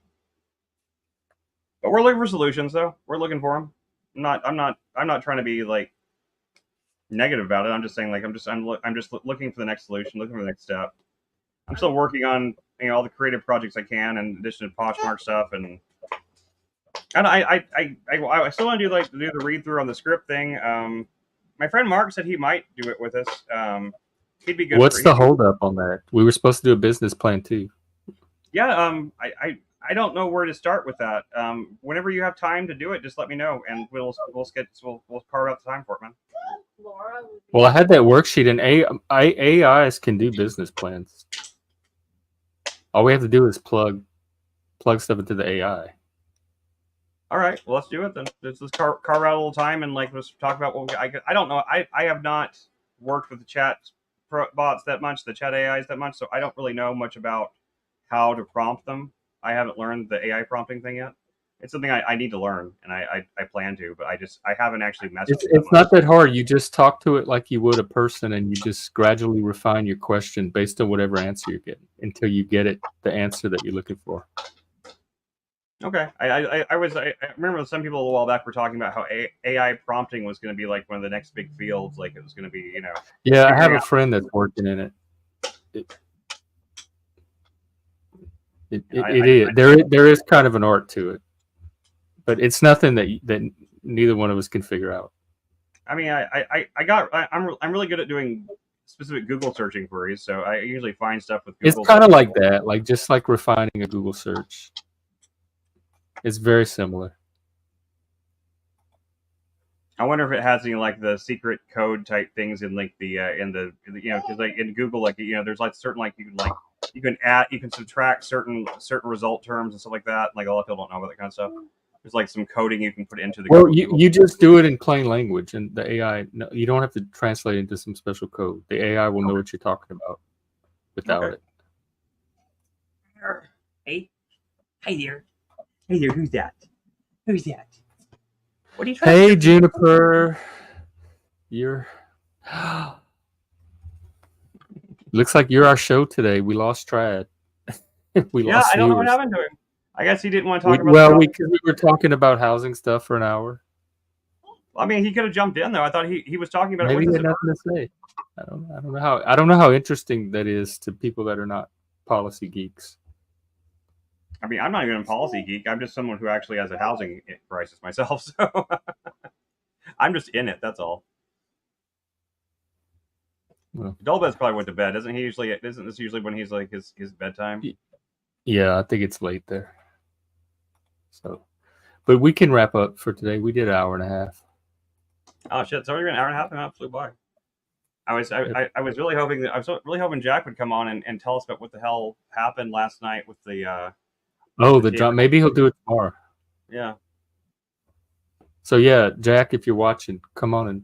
but we're looking for solutions though. We're looking for them. I'm not trying to be like negative about it. I'm just saying like I'm just looking for the next solution, looking for the next step. I'm still working on all the creative projects I can, in addition to Poshmark stuff, and I still want to do the read through on the script thing. My friend Mark said he might do it with us. He'd be good. What's the holdup on that? We were supposed to do a business plan too. Yeah. I don't know where to start with that. Whenever you have time to do it, just let me know, and we'll carve out the time for it, man. Laura. Well, I had that worksheet, and AIs can do business plans. All we have to do is plug stuff into the AI. All right, well, let's do it then. Let's carve out a little time and let's talk about what I don't know. I have not worked with the chat bots that much, the chat AIs that much, so I don't really know much about how to prompt them. I haven't learned the AI prompting thing yet. it's something I need to learn, and I plan to, but I haven't actually messed with it. It's not that hard. You just talk to it like you would a person, and you just gradually refine your question based on whatever answer you're getting until you get it the answer that you're looking for. Okay, I remember some people a little while back were talking about how AI prompting was going to be like one of the next big fields. Like it was going to be, Yeah, I have figuring a out- friend that's working in it. It is. There is kind of an art to it, but it's nothing that neither one of us can figure out. I mean, I'm really good at doing specific Google searching queries, so I usually find stuff with Google. It's kind of like that, like just like refining a Google search. It's very similar. I wonder if it has any like the secret code type things in like the because like in Google, like there's like certain like you can add, you can subtract certain result terms and stuff like that. Like a lot of people don't know about that kind of stuff. There's like some coding you can put into the. Well, Google. you just do it in plain language, and the AI. No, you don't have to translate into some special code. The AI will know what you're talking about without it. Hey, there. Hey there. Who's that? Who's that? What are you Hey, Juniper. You're. Looks like you're our show today. We lost Trad. We lost I don't know what viewers. happened to him. I guess he didn't want to talk about. Well, we were talking about housing stuff for an hour. I mean, he could have jumped in though. I thought he was talking about. Maybe it he had nothing to say. I don't know how interesting that is to people that are not policy geeks. I mean, I'm not even a policy geek. I'm just someone who actually has a housing crisis myself. So I'm just in it. That's all. Well, Dolbez probably went to bed. Isn't this usually when he's like his bedtime? Yeah, I think it's late there. So, but we can wrap up for today. We did an hour and a half. Oh shit! It's already been an hour and a half, and that flew by. I was really hoping Jack would come on and tell us about what the hell happened last night with the. The drama. Maybe he'll do it tomorrow. Yeah. So yeah, Jack, if you're watching, come on and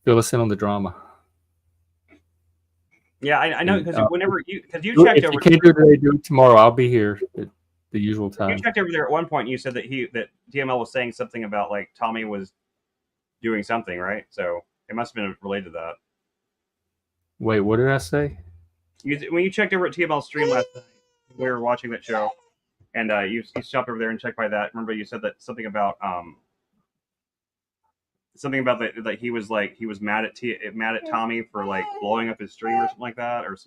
fill us in on the drama. Yeah, I know because whenever you checked if over. you can't do it today, do it tomorrow. I'll be here at the usual time. You checked over there at one point. And you said that DML was saying something about like Tommy was doing something, right? So it must have been related to that. Wait, what did I say? When you checked over at TML stream last night, we were watching that show, and you stopped over there and checked by that. Remember, you said that something about that he was mad at Tommy for like blowing up his stream or something like that. I can't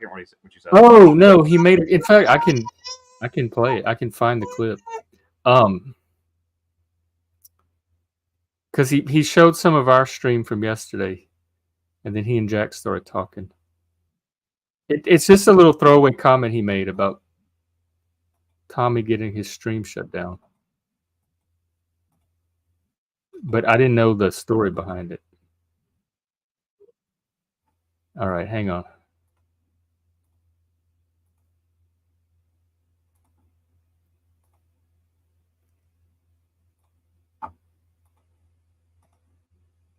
remember what you said. Oh no, he made it. In fact, I can play it. I can find the clip. Because he showed some of our stream from yesterday, and then he and Jack started talking. It's just a little throwaway comment he made about Tommy getting his stream shut down. But I didn't know the story behind it. All right, hang on.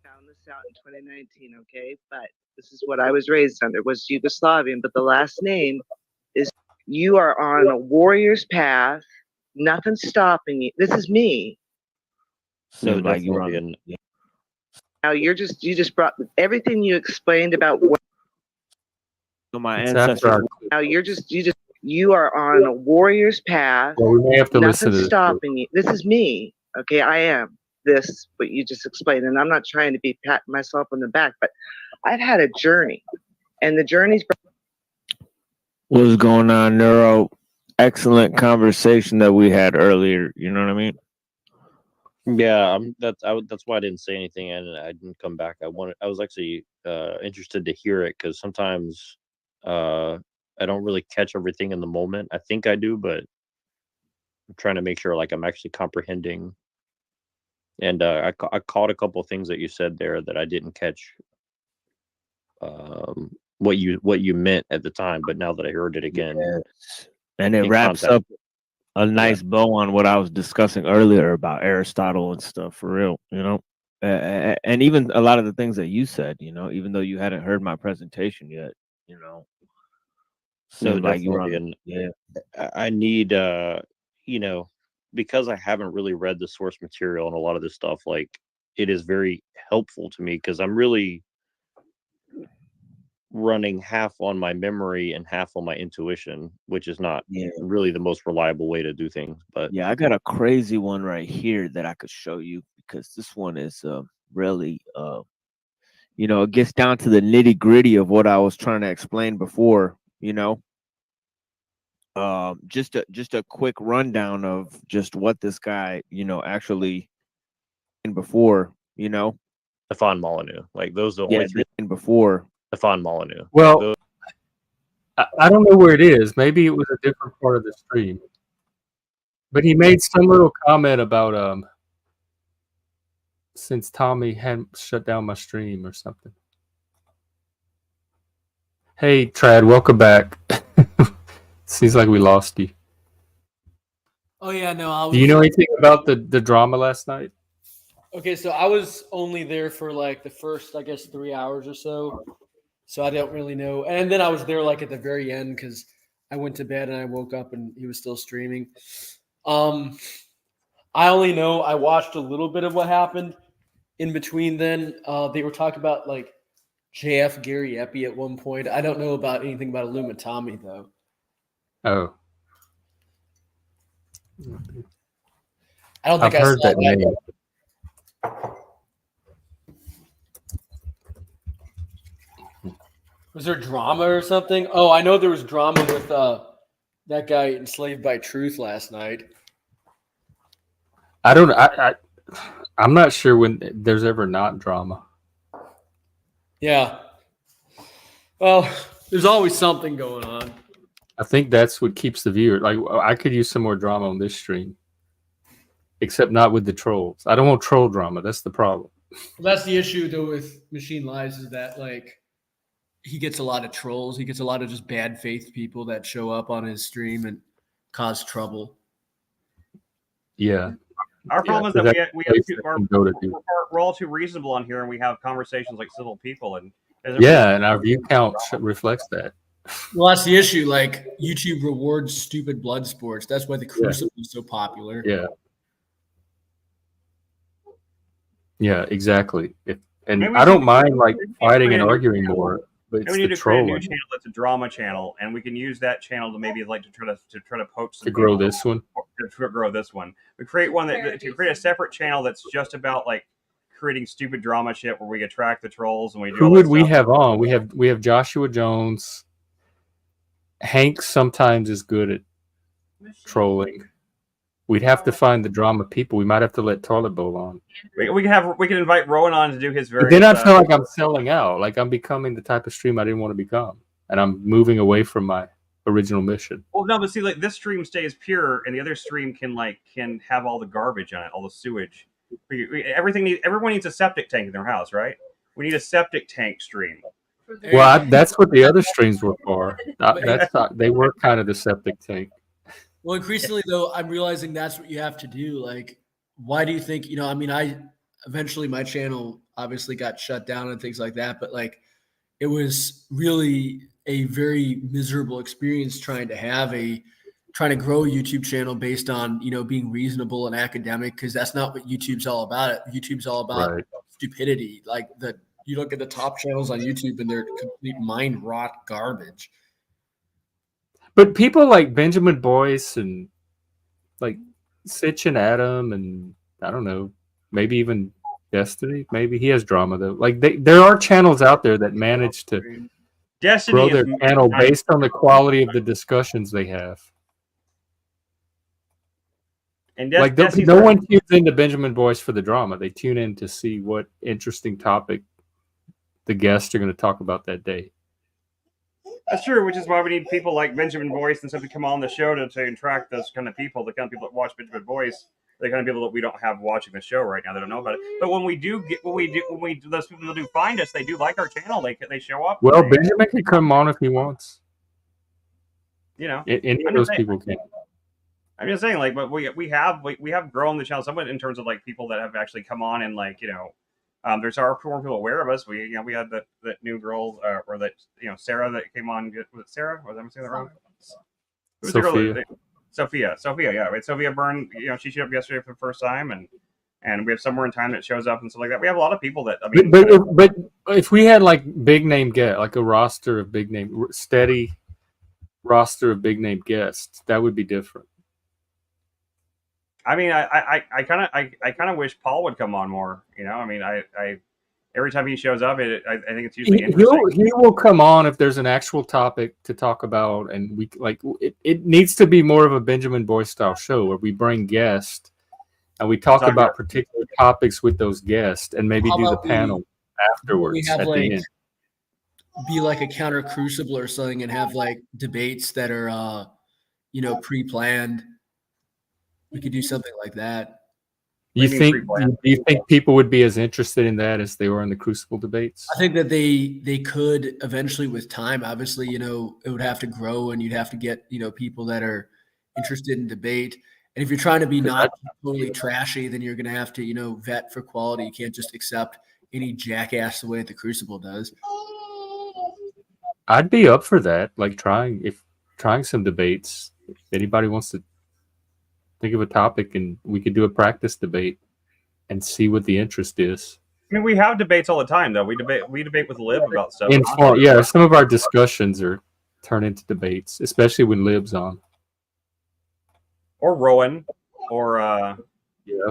Found this out in 2019, okay? But this is what I was raised under, was Yugoslavian, but the last name is, you are on a warrior's path, nothing's stopping you. This is me. So like you're on. Now you just brought everything you explained about what. So my ancestors. Now you are on a warrior's path. Well, we may have to listen to Nothing's this. stopping you. This is me. Okay, I am this, what you just explained. And I'm not trying to be patting myself on the back, but I've had a journey. And the journey's. What's going on, Neuro? Excellent conversation that we had earlier. You know what I mean? Yeah, that's why I didn't say anything, and I didn't come back. I was actually interested to hear it, because sometimes I don't really catch everything in the moment. I think I do, but I'm trying to make sure like I'm actually comprehending. And I caught a couple of things that you said there that I didn't catch what you meant at the time, but now that I heard it again, yes. And it wraps up a nice bow on what I was discussing earlier about Aristotle and stuff, for real, you know. And even a lot of the things that you said, you know, even though you hadn't heard my presentation yet, you know. So no, like definitely. I need you know, because I haven't really read the source material and a lot of this stuff, like it is very helpful to me because I'm really running half on my memory and half on my intuition, which is not really the most reliable way to do things. But yeah, I got a crazy one right here that I could show you because this one is really it gets down to the nitty gritty of what I was trying to explain before. Just a quick rundown of just what this guy actually before. Stefan Molyneux, like those are the Yeah, only three before. Stefan Molyneux. Well, Like, I don't know where it is. Maybe it was a different part of the stream. But he made some little comment about since Tommy hadn't shut down my stream or something. Hey, Trad, welcome back. Seems like we lost you. Oh yeah, no, I was. Do you know anything about the drama last night? Okay, so I was only there for like the first, I guess, 3 hours or so. So I don't really know. And then I was there like at the very end because I went to bed and I woke up and he was still streaming. I only know I watched a little bit of what happened in between then. They were talking about like JF Gary Epi at one point. I don't know about anything about Illumitami though. Oh. I don't think I've I heard saw that name. Was there drama or something? Oh, I know there was drama with that guy enslaved by truth last night. I'm not sure when there's ever not drama. Yeah. Well, there's always something going on. I think that's what keeps the viewer. Like, I could use some more drama on this stream, except not with the trolls. I don't want troll drama. That's the problem. Well, that's the issue though with Machine Lies is that like he gets a lot of trolls. He gets a lot of just bad faith people that show up on his stream and cause trouble. Yeah. Our problem is that we're all too reasonable on here, and we have conversations like civil people. And yeah, and our view count reflects that. Well, that's the issue. Like YouTube rewards stupid blood sports. That's why the Crucible is so popular. Yeah. Yeah, exactly. I don't mind like fighting and arguing more, but it's we need the to create a new trolling channel that's a drama channel, and we can use that channel to maybe like to try to poach some to grow people, this one. To grow this one. We create one to create a separate channel that's just about like creating stupid drama shit where we attract the trolls and we do. Who would we have on? We have Joshua Jones. Hank sometimes is good at trolling. We'd have to find the drama people. We might have to let Toilet Bowl on. We can invite Rowan on to do his very. Then I feel like I'm selling out. Like I'm becoming the type of stream I didn't want to become, and I'm moving away from my original mission. Well, no, but see, like this stream stays pure, and the other stream can have all the garbage on it, all the sewage. Everyone needs a septic tank in their house, right? We need a septic tank stream. Well, that's what the other streams were for. They were kind of the septic tank. Well, increasingly though, I'm realizing that's what you have to do. Like, why do you think? I mean, eventually my channel obviously got shut down and things like that, but like, it was really a very miserable experience trying to grow a YouTube channel based on being reasonable and academic, because that's not what YouTube's all about. YouTube's all about stupidity. Like you look at the top channels on YouTube and they're complete mind rot garbage. But people like Benjamin Boyce and like Sitch and Adam and I don't know, maybe even Destiny. Maybe he has drama though. Like there are channels out there that manage to grow their channel based on the quality of the discussions they have. And like no one tunes into Benjamin Boyce for the drama. They tune in to see what interesting topic the guests are going to talk about that day. That's true, which is why we need people like Benjamin Boyce and stuff to come on the show to attract those kind of people, the kind of people that watch Benjamin Boyce, the kind of people that we don't have watching the show right now. They don't know about it. But when those people do find us, they do like our channel. They show up. Well, Benjamin can come on if he wants. Any of those people can. I'm just saying, like, but we have grown the channel somewhat in terms of like people that have actually come on and like there's more people aware of us. We had that new girl or that Sarah that came on. Was it Sarah? Was I saying that wrong? Sophia, yeah, right. Sophia Byrne, she showed up yesterday for the first time, and we have Somewhere in Time that shows up and stuff like that. We have a lot of people that but if we had like big name guest, like a roster of big name, steady roster of big name guests, that would be different. I mean, I kind of wish Paul would come on more. I every time he shows up, I think it's usually interesting. He will come on if there's an actual topic to talk about, and we like it needs to be more of a Benjamin Boyce style show where we bring guests and we talk about particular topics with those guests, and maybe do the panel afterwards. We have at like the end. be like a counter crucible or something, and have like debates that are pre-planned. We could do something like that. Do you think people would be as interested in that as they were in the Crucible debates? I think that they could eventually with time. Obviously, it would have to grow, and you'd have to get people that are interested in debate. And if you're trying to be not totally trashy, then you're going to have to vet for quality. You can't just accept any jackass the way the Crucible does. I'd be up for that. Like trying some debates. If anybody wants to think of a topic, and we could do a practice debate and see what the interest is. I mean, we have debates all the time, though. We debate with Lib about stuff. Yeah, some of our discussions turn into debates, especially when Lib's on. Or Rowan, or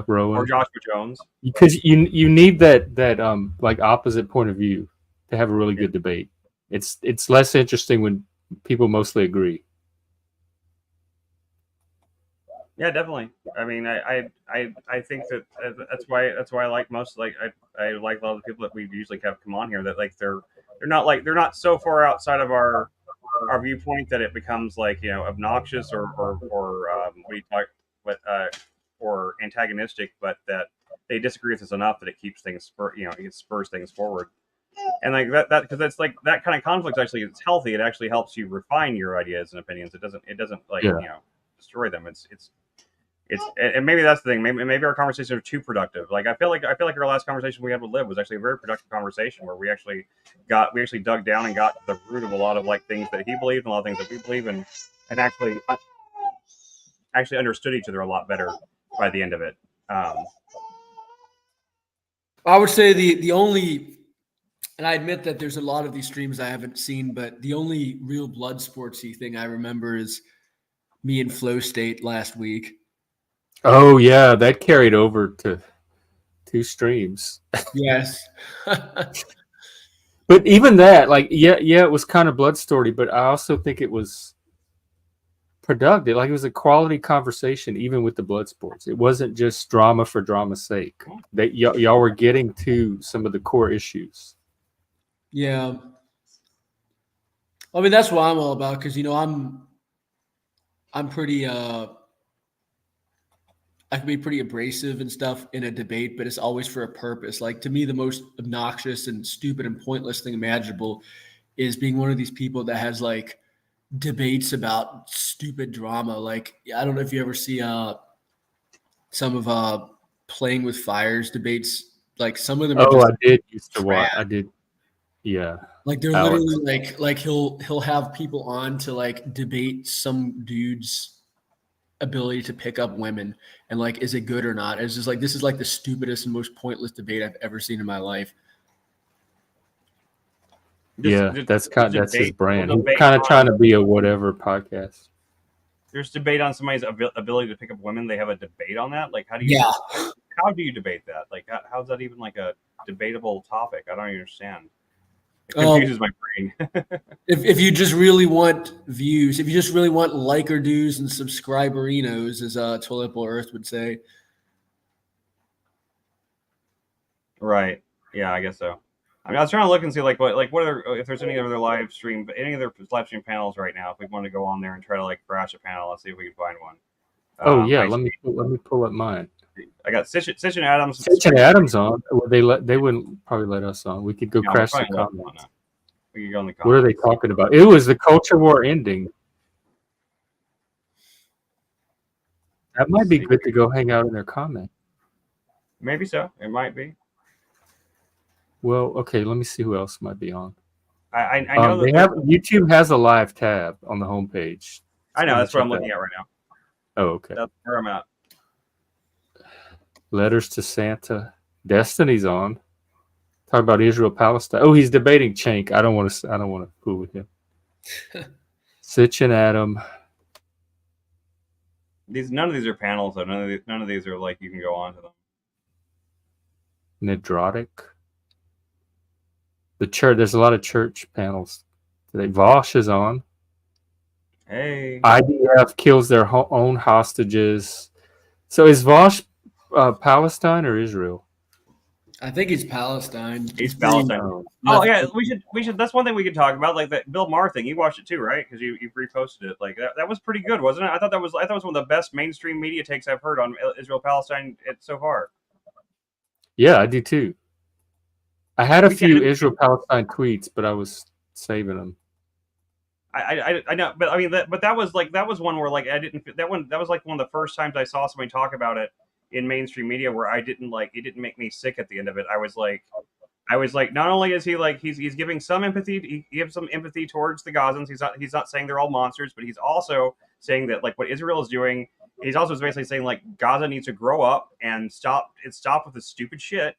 Rowan, or Joshua Jones. Because you need that like opposite point of view to have a really good debate. It's less interesting when people mostly agree. Yeah, definitely. I mean, I think that's why I like most I like a lot of the people that we usually have come on here, that like they're not so far outside of our viewpoint that it becomes like obnoxious or antagonistic, but that they disagree with us enough that it keeps things it spurs things forward. And like that because it's like that kind of conflict actually it's healthy. It actually helps you refine your ideas and opinions. It doesn't destroy them. And maybe that's the thing. Maybe our conversations are too productive. Like I feel like our last conversation we had with Liv was actually a very productive conversation where we actually dug down and got to the root of a lot of like things that he believed and a lot of things that we believe in, and actually understood each other a lot better by the end of it. I would say the only, and I admit that there's a lot of these streams I haven't seen, but the only real blood sportsy thing I remember is me and Flow State last week. Oh yeah, that carried over to 2 streams. Yes. But even that, like, it was kind of blood story, but I also think it was productive. Like it was a quality conversation, even with the blood sports. It wasn't just drama for drama's sake. That y'all were getting to some of the core issues. Yeah. I mean, that's what I'm all about, because I'm pretty I can be pretty abrasive and stuff in a debate, but it's always for a purpose. Like, to me, the most obnoxious and stupid and pointless thing imaginable is being one of these people that has like debates about stupid drama. Like, I don't know if you ever see some of Playing with Fire's debates. Like, some of them are just I did used to watch. I did. Yeah. Like, they're literally like he'll have people on to like debate some dude's ability to pick up women and like, is it good or not? It's just like, this is like the stupidest and most pointless debate I've ever seen in my life. That's his brand. He's kind of trying to be a whatever podcast. There's debate on somebody's ability to pick up women. They have a debate on that. Like, how do you debate that? Like, how's that even like a debatable topic? I don't understand. It confuses my brain. if you just really want views, if you just really want liker dues and subscriberinos, as Toilet Bowl Earth would say. Right. Yeah, I guess so. I mean, I was trying to look and see what other, if there's any other live stream panels right now. If we want to go on there and try to like crash a panel, let's see if we can find one. Let me pull up mine. I got Sitch and Adams. Sitch and Adams on. They wouldn't probably let us on. We could go crash the comments. We could go in the comments. What are they talking about? It was the culture war ending. That might be good to go hang out in their comment. Maybe so. It might be. Well, okay. Let me see who else might be on. I know YouTube has a live tab on the homepage. I know that's what I'm looking at right now. Oh, okay. That's where I'm at. Letters to Santa. Destiny's on. Talk about Israel Palestine. Oh, he's debating Chank. I don't want to fool with him. Sitch and Adam. None of these are panels though. None of these are like you can go on to them. Nidrotic. The church. There's a lot of church panels today. Vosh is on. Hey. IDF kills their own hostages. So is Vosh Palestine or Israel? I think he's Palestine. He's Palestine. Oh yeah, we should. That's one thing we could talk about, like that Bill Maher thing. You watched it too, right? Because you reposted it. Like that was pretty good, wasn't it? I thought it was one of the best mainstream media takes I've heard on Israel Palestine so far. Yeah, I do too. I had a few Israel Palestine tweets, but I was saving them. I know, but I mean that was one where like I didn't that was like one of the first times I saw somebody talk about it in mainstream media where I didn't like it didn't make me sick at the end of it. I was like, not only is he like he's giving some empathy, he gives some empathy towards the Gazans. He's not saying they're all monsters, but he's also saying that like what Israel is doing. He's also basically saying like Gaza needs to grow up and stop with this stupid shit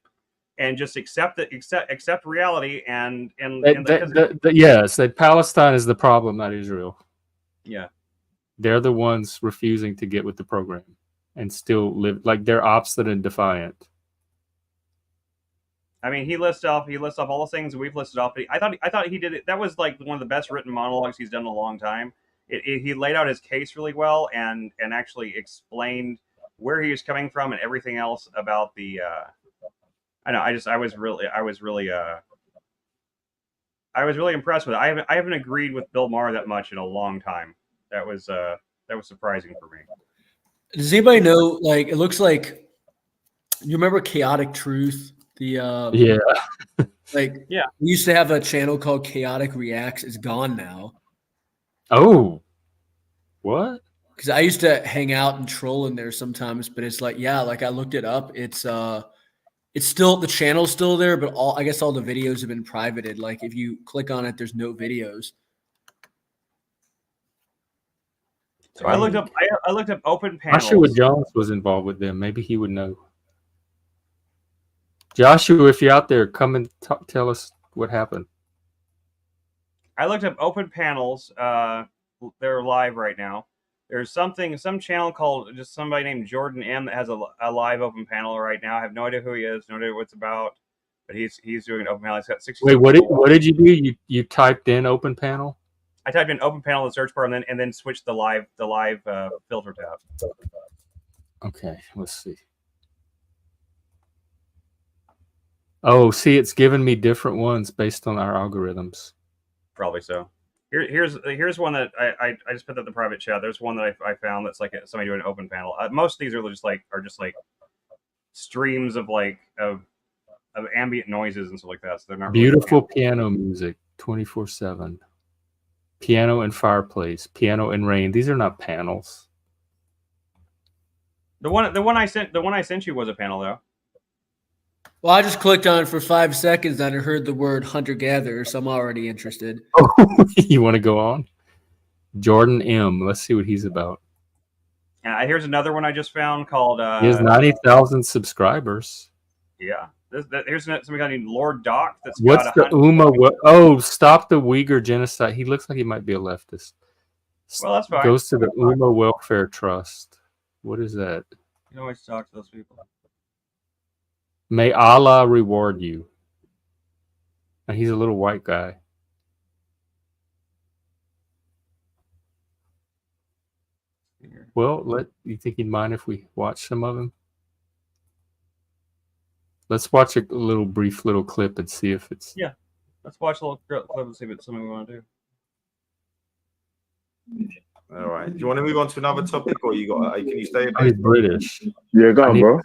and just accept reality yes, that Palestine is the problem, not Israel. Yeah, they're the ones refusing to get with the program and still live like they're obstinate and defiant. I mean, he lists off all the things we've listed off. But I thought he did it. That was like one of the best written monologues he's done in a long time. He laid out his case really well and actually explained where he was coming from and everything else about the. I know. I was really impressed with it. I haven't agreed with Bill Maher that much in a long time. That was surprising for me. Does anybody know? Like, it looks like you remember Chaotic Truth. We used to have a channel called Chaotic Reacts. It's gone now. Oh, what? Because I used to hang out and troll in there sometimes, but it's like, yeah, like I looked it up. It's still, the channel's still there, but I guess all the videos have been privated. Like if you click on it, there's no videos. So I looked up open panels. Joshua Jones was involved with them. Maybe he would know. Joshua, if you're out there, come and tell us what happened. I looked up open panels. They're live right now. There's some channel called just somebody named Jordan M that has a live open panel right now. I have no idea who he is, no idea what it's about, but he's doing an open panel. He's got 60. Wait, what did you do? You typed in open panel? I typed in open panel in the search bar and then switched the live filter tab. Okay, let's see. Oh, see, it's given me different ones based on our algorithms. Probably so. Here's one that I just put that in the private chat. There's one that I found that's like somebody doing an open panel. Most of these are just like streams of ambient noises and stuff like that. So they're not beautiful really piano music 24/7. Piano and fireplace. Piano and rain. These are not panels. The one I sent you was a panel though. Well, I just clicked on it for 5 seconds and I heard the word hunter-gatherer, so I'm already interested. Oh, you want to go on? Jordan M. Let's see what he's about. Here's another one I just found called... he has 90,000 subscribers. Yeah. Here's somebody named Lord Doc. What's the Uma? Oh, stop the Uyghur genocide. He looks like he might be a leftist. Well, that's fine. Goes to the Uma Welfare Trust. What is that? You always talk to those people. May Allah reward you. And he's a little white guy. Well, you think he'd mind if we watch some of him? Let's watch a brief clip and see if it's... Yeah, let's watch a little clip and see if it's something we want to do. All right. Do you want to move on to another topic, or can you stay? He's British. Yeah, go on, bro.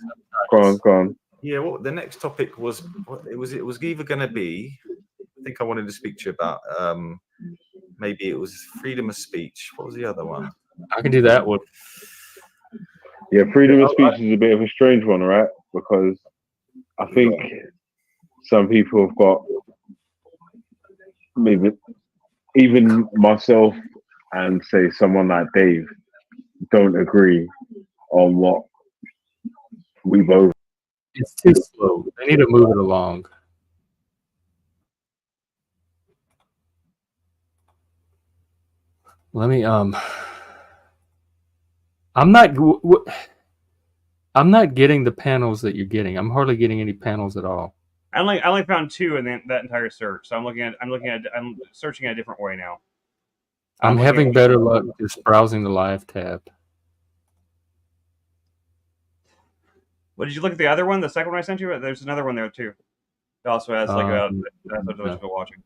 Go on. Yeah, well, the next topic was it was either going to be, I think I wanted to speak to you about, maybe it was freedom of speech. What was the other one? I can do that one. Yeah, freedom of speech is a bit of a strange one, right? Because I think some people have got, maybe even myself and say someone like Dave, don't agree on what we both. It's too slow. They need to move it along. Let me I'm not getting the panels that you're getting. I'm hardly getting any panels at all. I only found 2 in that entire search. So I'm searching a different way now. I'm looking having at- better luck just browsing the live tab. What did you look at the other one? The second one I sent you? There's another one there too. It also has like about no. people watching.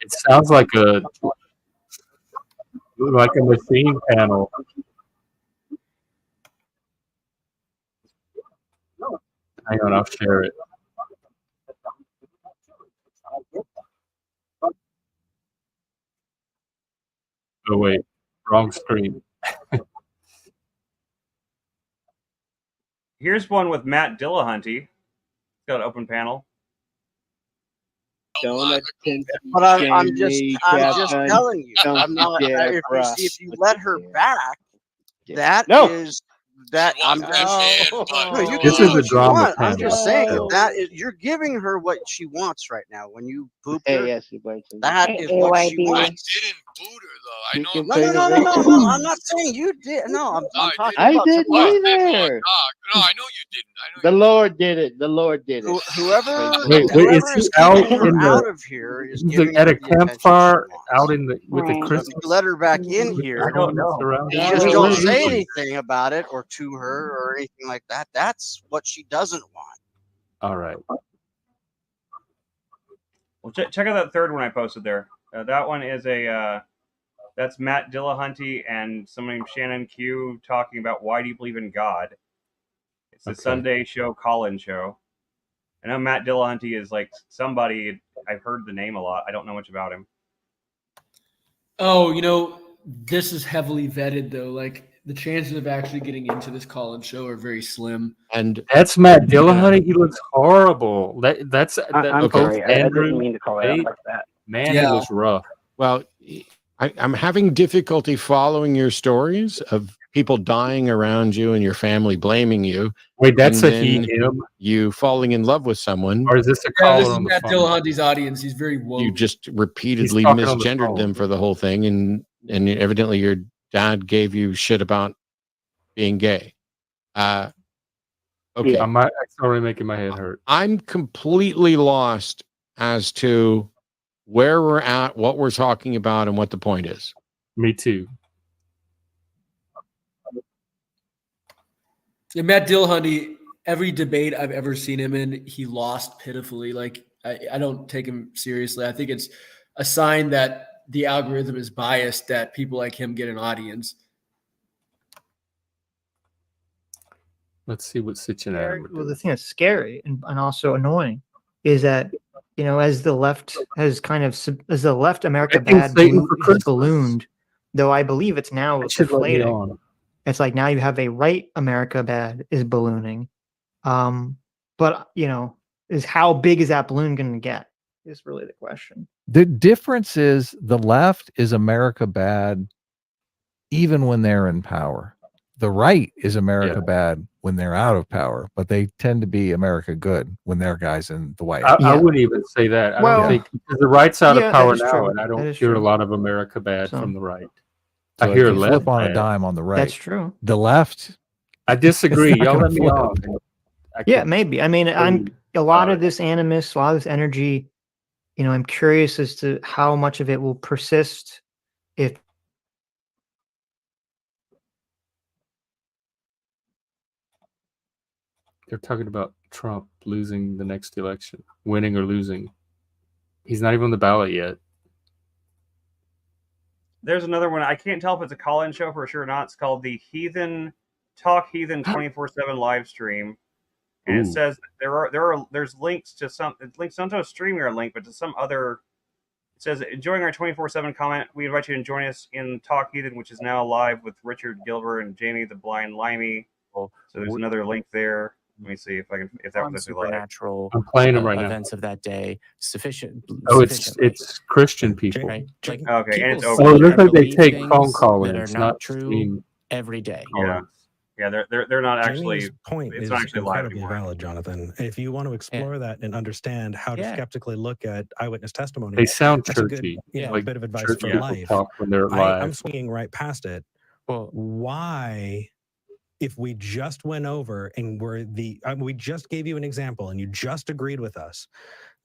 It sounds like a machine panel. Hang on, I'll share it. Oh wait, wrong screen. Here's one with Matt Dillahunty. It's got an open panel. But I'm just telling you. I'm not. If you let her back, I'm just. No, you can This do is a what you drama want. I'm panel. just saying you're giving her what she wants right now. When you boop her, that is what she wants. I know. No. I'm not saying you did. No, I'm talking I about didn't somebody. either. No, I know you didn't. The Lord did it. The Lord did it. Whoever is is he out keeping her in the- out of here is giving at her a the attention campfire she wants. out in the with the So if Christmas? you let her back in here, I don't know. and you just don't say anything about it or to her or anything like that. That's what she doesn't want. All right. Well, check out that third one I posted there. That one is that's Matt Dillahunty and someone named Shannon Q talking about why do you believe in God. It's the Sunday show call-in show. I know Matt Dillahunty is like somebody. I've heard the name a lot. I don't know much about him. Oh, this is heavily vetted though. Like the chances of actually getting into this call-in show are very slim. And that's Matt Dillahunty. He looks horrible. That's I'm sorry. I didn't mean to call it out like that. Man, he looks rough. Well, I'm having difficulty following your stories of people dying around you and your family blaming you. Wait, that's and a he, then him? You falling in love with someone. Or is this a Yeah, caller this is on the Matt phone? Dillahunty's audience. He's very woke. You just repeatedly talking on the misgendered phone. them for the whole thing, and evidently your dad gave you shit about being gay. Okay, It's already making my head hurt. I'm completely lost as to where we're at, what we're talking about, and what the point is. Me too. Yeah, Matt Dillahunty, every debate I've ever seen him in, he lost pitifully. Like I don't take him seriously. I think it's a sign that the algorithm is biased that people like him get an audience. Let's see what Cincinnati would do. Well, the thing that's scary and also annoying is that as the left has as the left America I think bad Satan for has Christmas. ballooned, though I believe it's now It should let me deflating. on. It's like now you have a right America bad is ballooning, but is how big is that balloon going to get? Is really the question. The difference is the left is America bad even when they're in power. The right is America bad when they're out of power, but they tend to be America good when their guys in the White House. I wouldn't even say that. I Well, don't think because the right's out yeah, of power that is now, true. and I That don't is hear a true. lot of America bad So- from the right. So I if hear you left flip on a bad. dime on the right. That's true. The left. I disagree. It's not Y'all gonna let me flip. on. Yeah, maybe. I mean, I'm a lot of this animus, a lot of this energy. I'm curious as to how much of it will persist if They're talking about Trump losing the next election, winning or losing. He's not even on the ballot yet. There's another one. I can't tell if it's a call-in show for sure or not. It's called the Heathen 24/7 live stream, and Ooh. it says there's links to some. It links not to a StreamYard link, but to some other. It says enjoying our 24/7 comment. We invite you to join us in Talk Heathen, which is now live with Richard Gilbert and Jamie the Blind Limey. So there's another link there. Let me see if I can if that was actually live. supernatural I'm playing them right now. events of that day sufficient. Oh, sufficiently, it's Christian people. right? Like Okay, and people it's Oh, over. it looks like they believe take phone things call that are ins, not not true stream every day. Yeah, yeah, they're not actually. Jamie's point It's is not actually live incredibly anymore. valid, Jonathan. If you want to explore that and understand how to Yeah. skeptically look at eyewitness testimony, They sound that's a good, churchy, bit of advice church for people life. talk when they're I'm live. swinging right past it. Well, why? If we just went over and we just gave you an example and you just agreed with us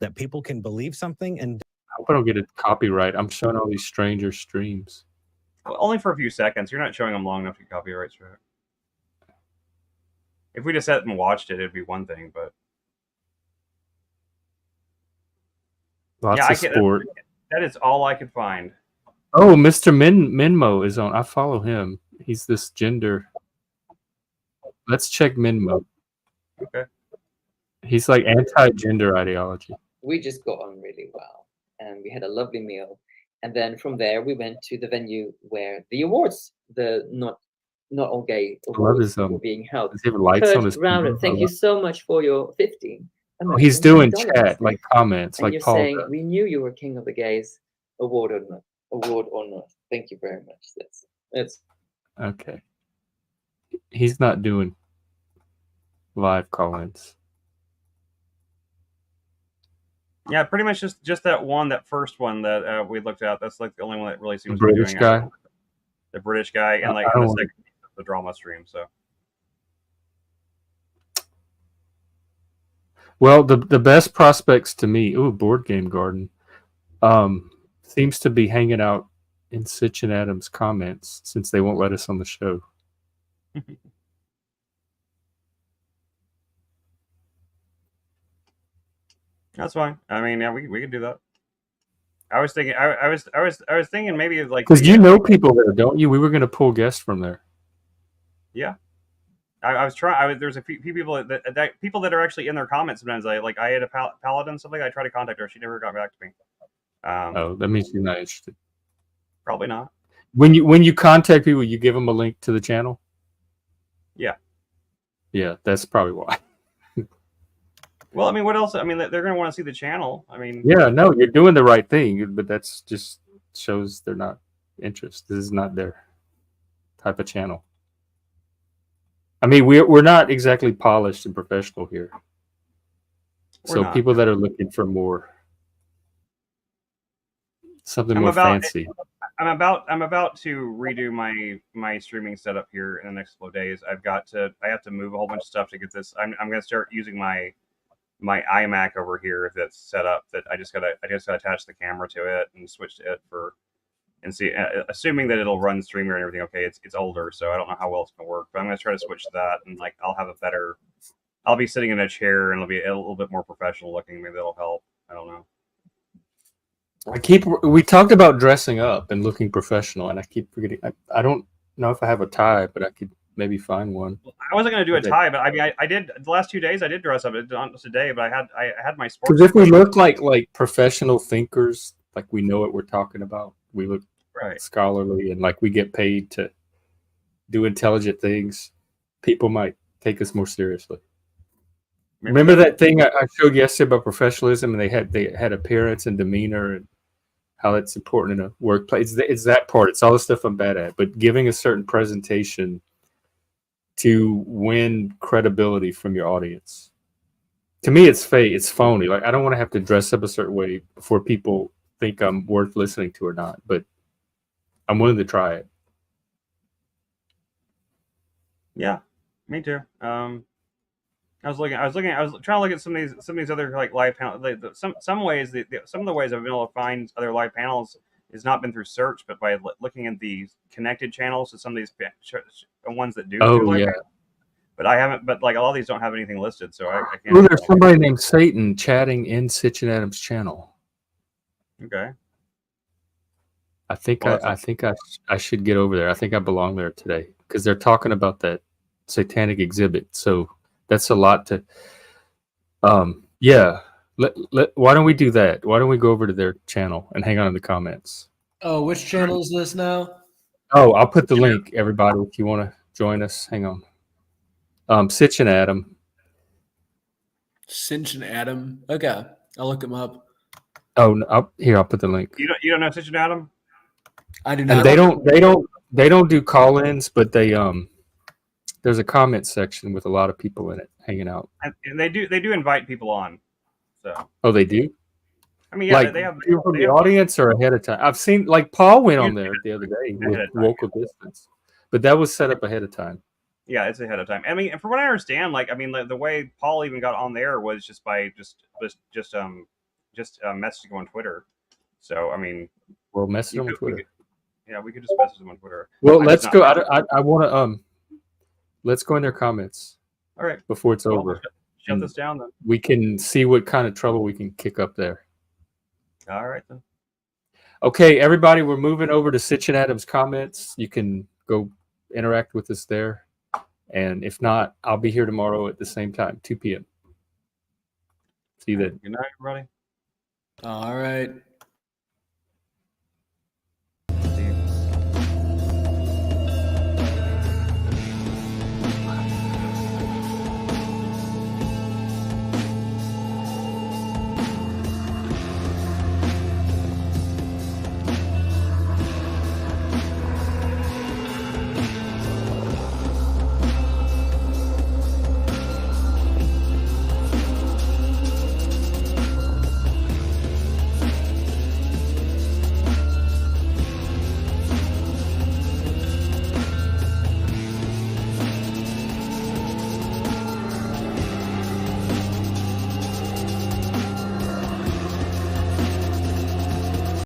that people can believe something and I hope I don't get a copyright. I'm showing all these stranger streams. Well, only for a few seconds. You're not showing them long enough to get copyright strike. If we just sat and watched it, it'd be one thing, but Lots of sport. That is all I could find. Oh, Mr. Minmo is on. I follow him. He's this gender. Let's check Minmo. Okay. He's like anti-gender ideology. We just got on really well, and we had a lovely meal. And then from there, we went to the venue where the awards, the not all gay awards, were being held. Does he have lights on his Rounder, computer? thank you so much for your 15. Oh, he's doing chat, like comments, and like you're Paul saying, does. we knew you were king of the gays, award or not. Thank you very much. That's Okay. He's not doing live call-ins. Yeah, pretty much just that first one that we looked at. That's like the only one that really seems The to be British doing guy? it. The British guy, and like I the don't second the drama stream. So Well, the best prospects to me, Board Game Garden, seems to be hanging out in Sitch and Adam's comments since they won't let us on the show. that's fine. I mean, yeah, we could do that. I was thinking, I was thinking maybe like Because you know people there, don't you? We were going to pull guests from there. Yeah, I was trying. There's a few people that people that are actually in their comments sometimes. I had a paladin something. I tried to contact her. She never got back to me. Oh, that means you're not interested. Probably not. When you contact people, you give them a link to the channel. Yeah. Yeah, that's probably why. Well, I mean, what else? I mean, they're going to want to see the channel. I mean, Yeah, no, you're doing the right thing, but that's just shows they're not interested. This is not their type of channel. I mean, we're not exactly polished and professional here. So not. people that are looking for something more fancy. I'm about to redo my streaming setup here in the next couple of days. I have to move a whole bunch of stuff to get this. I'm going to start using my iMac over here that's set up. That I just gotta attach the camera to it and switch to it and see. Assuming that it'll run streamer and everything. Okay, it's older, so I don't know how well it's gonna work. But I'm gonna try to switch to that, and like I'll be sitting in a chair and it'll be a little bit more professional looking. Maybe that'll help. I don't know. We talked about dressing up and looking professional, and I keep forgetting. I don't know if I have a tie, but I could maybe find one. I wasn't going to do a tie, but I mean, I did the last 2 days. I did dress up. Not today, but I had my sports. Because if we look like professional thinkers, like we know what we're talking about, we look scholarly, and like we get paid to do intelligent things, people might take us more seriously. Remember that thing I showed yesterday about professionalism, and they had appearance and demeanor and how it's important in a workplace. It's that part. It's all the stuff I'm bad at, but giving a certain presentation to win credibility from your audience. To me, it's fake. It's phony. Like, I don't want to have to dress up a certain way before people think I'm worth listening to or not, but I'm willing to try it. Yeah, me too. I was trying to look at some of these other like live panels. Some ways, some of the ways I've been able to find other live panels has not been through search, but by looking at the connected channels to some of these ones that do. Oh, yeah. But I haven't. But like a lot of these don't have anything listed, so I can't. Oh, there's somebody named Satan chatting in Sitch and Adam's channel. Okay. I think I should get over there. I think I belong there today because they're talking about that satanic exhibit. So that's a lot to. Yeah. Why don't we do that? Why don't we go over to their channel and hang on in the comments? Oh, which channel is this now? Oh, I'll put the link, everybody, if you want to join us. Hang on. Sitch and Adam. Cinch and Adam. Okay, I'll look him up. Oh, no, I'll put the link. You don't know Stitch and Adam? I do And not. they don't do call-ins, but they there's a comment section with a lot of people in it hanging out. And they do invite people on. So. Oh, they do. I mean, yeah, like they have people from they the have- audience or ahead of time. I've seen like Paul went on Usually there the other day ahead with of time, local distance, but that was set up ahead of time. Yeah, it's ahead of time. I mean, from what I understand, like, I mean, the way Paul even got on there was just by just messaging him on Twitter. So, I mean, Well, message him on Twitter. We could just message him on Twitter. Well, let's go. I want to let's go in their comments. All right. Before it's Well, over. shut And this down then. We can see what kind of trouble we can kick up there. All right then. Okay, everybody, we're moving over to Sitch and Adam's comments. You can go interact with us there. And if not, I'll be here tomorrow at the same time, 2 p.m. See you then. Good night, everybody. All right.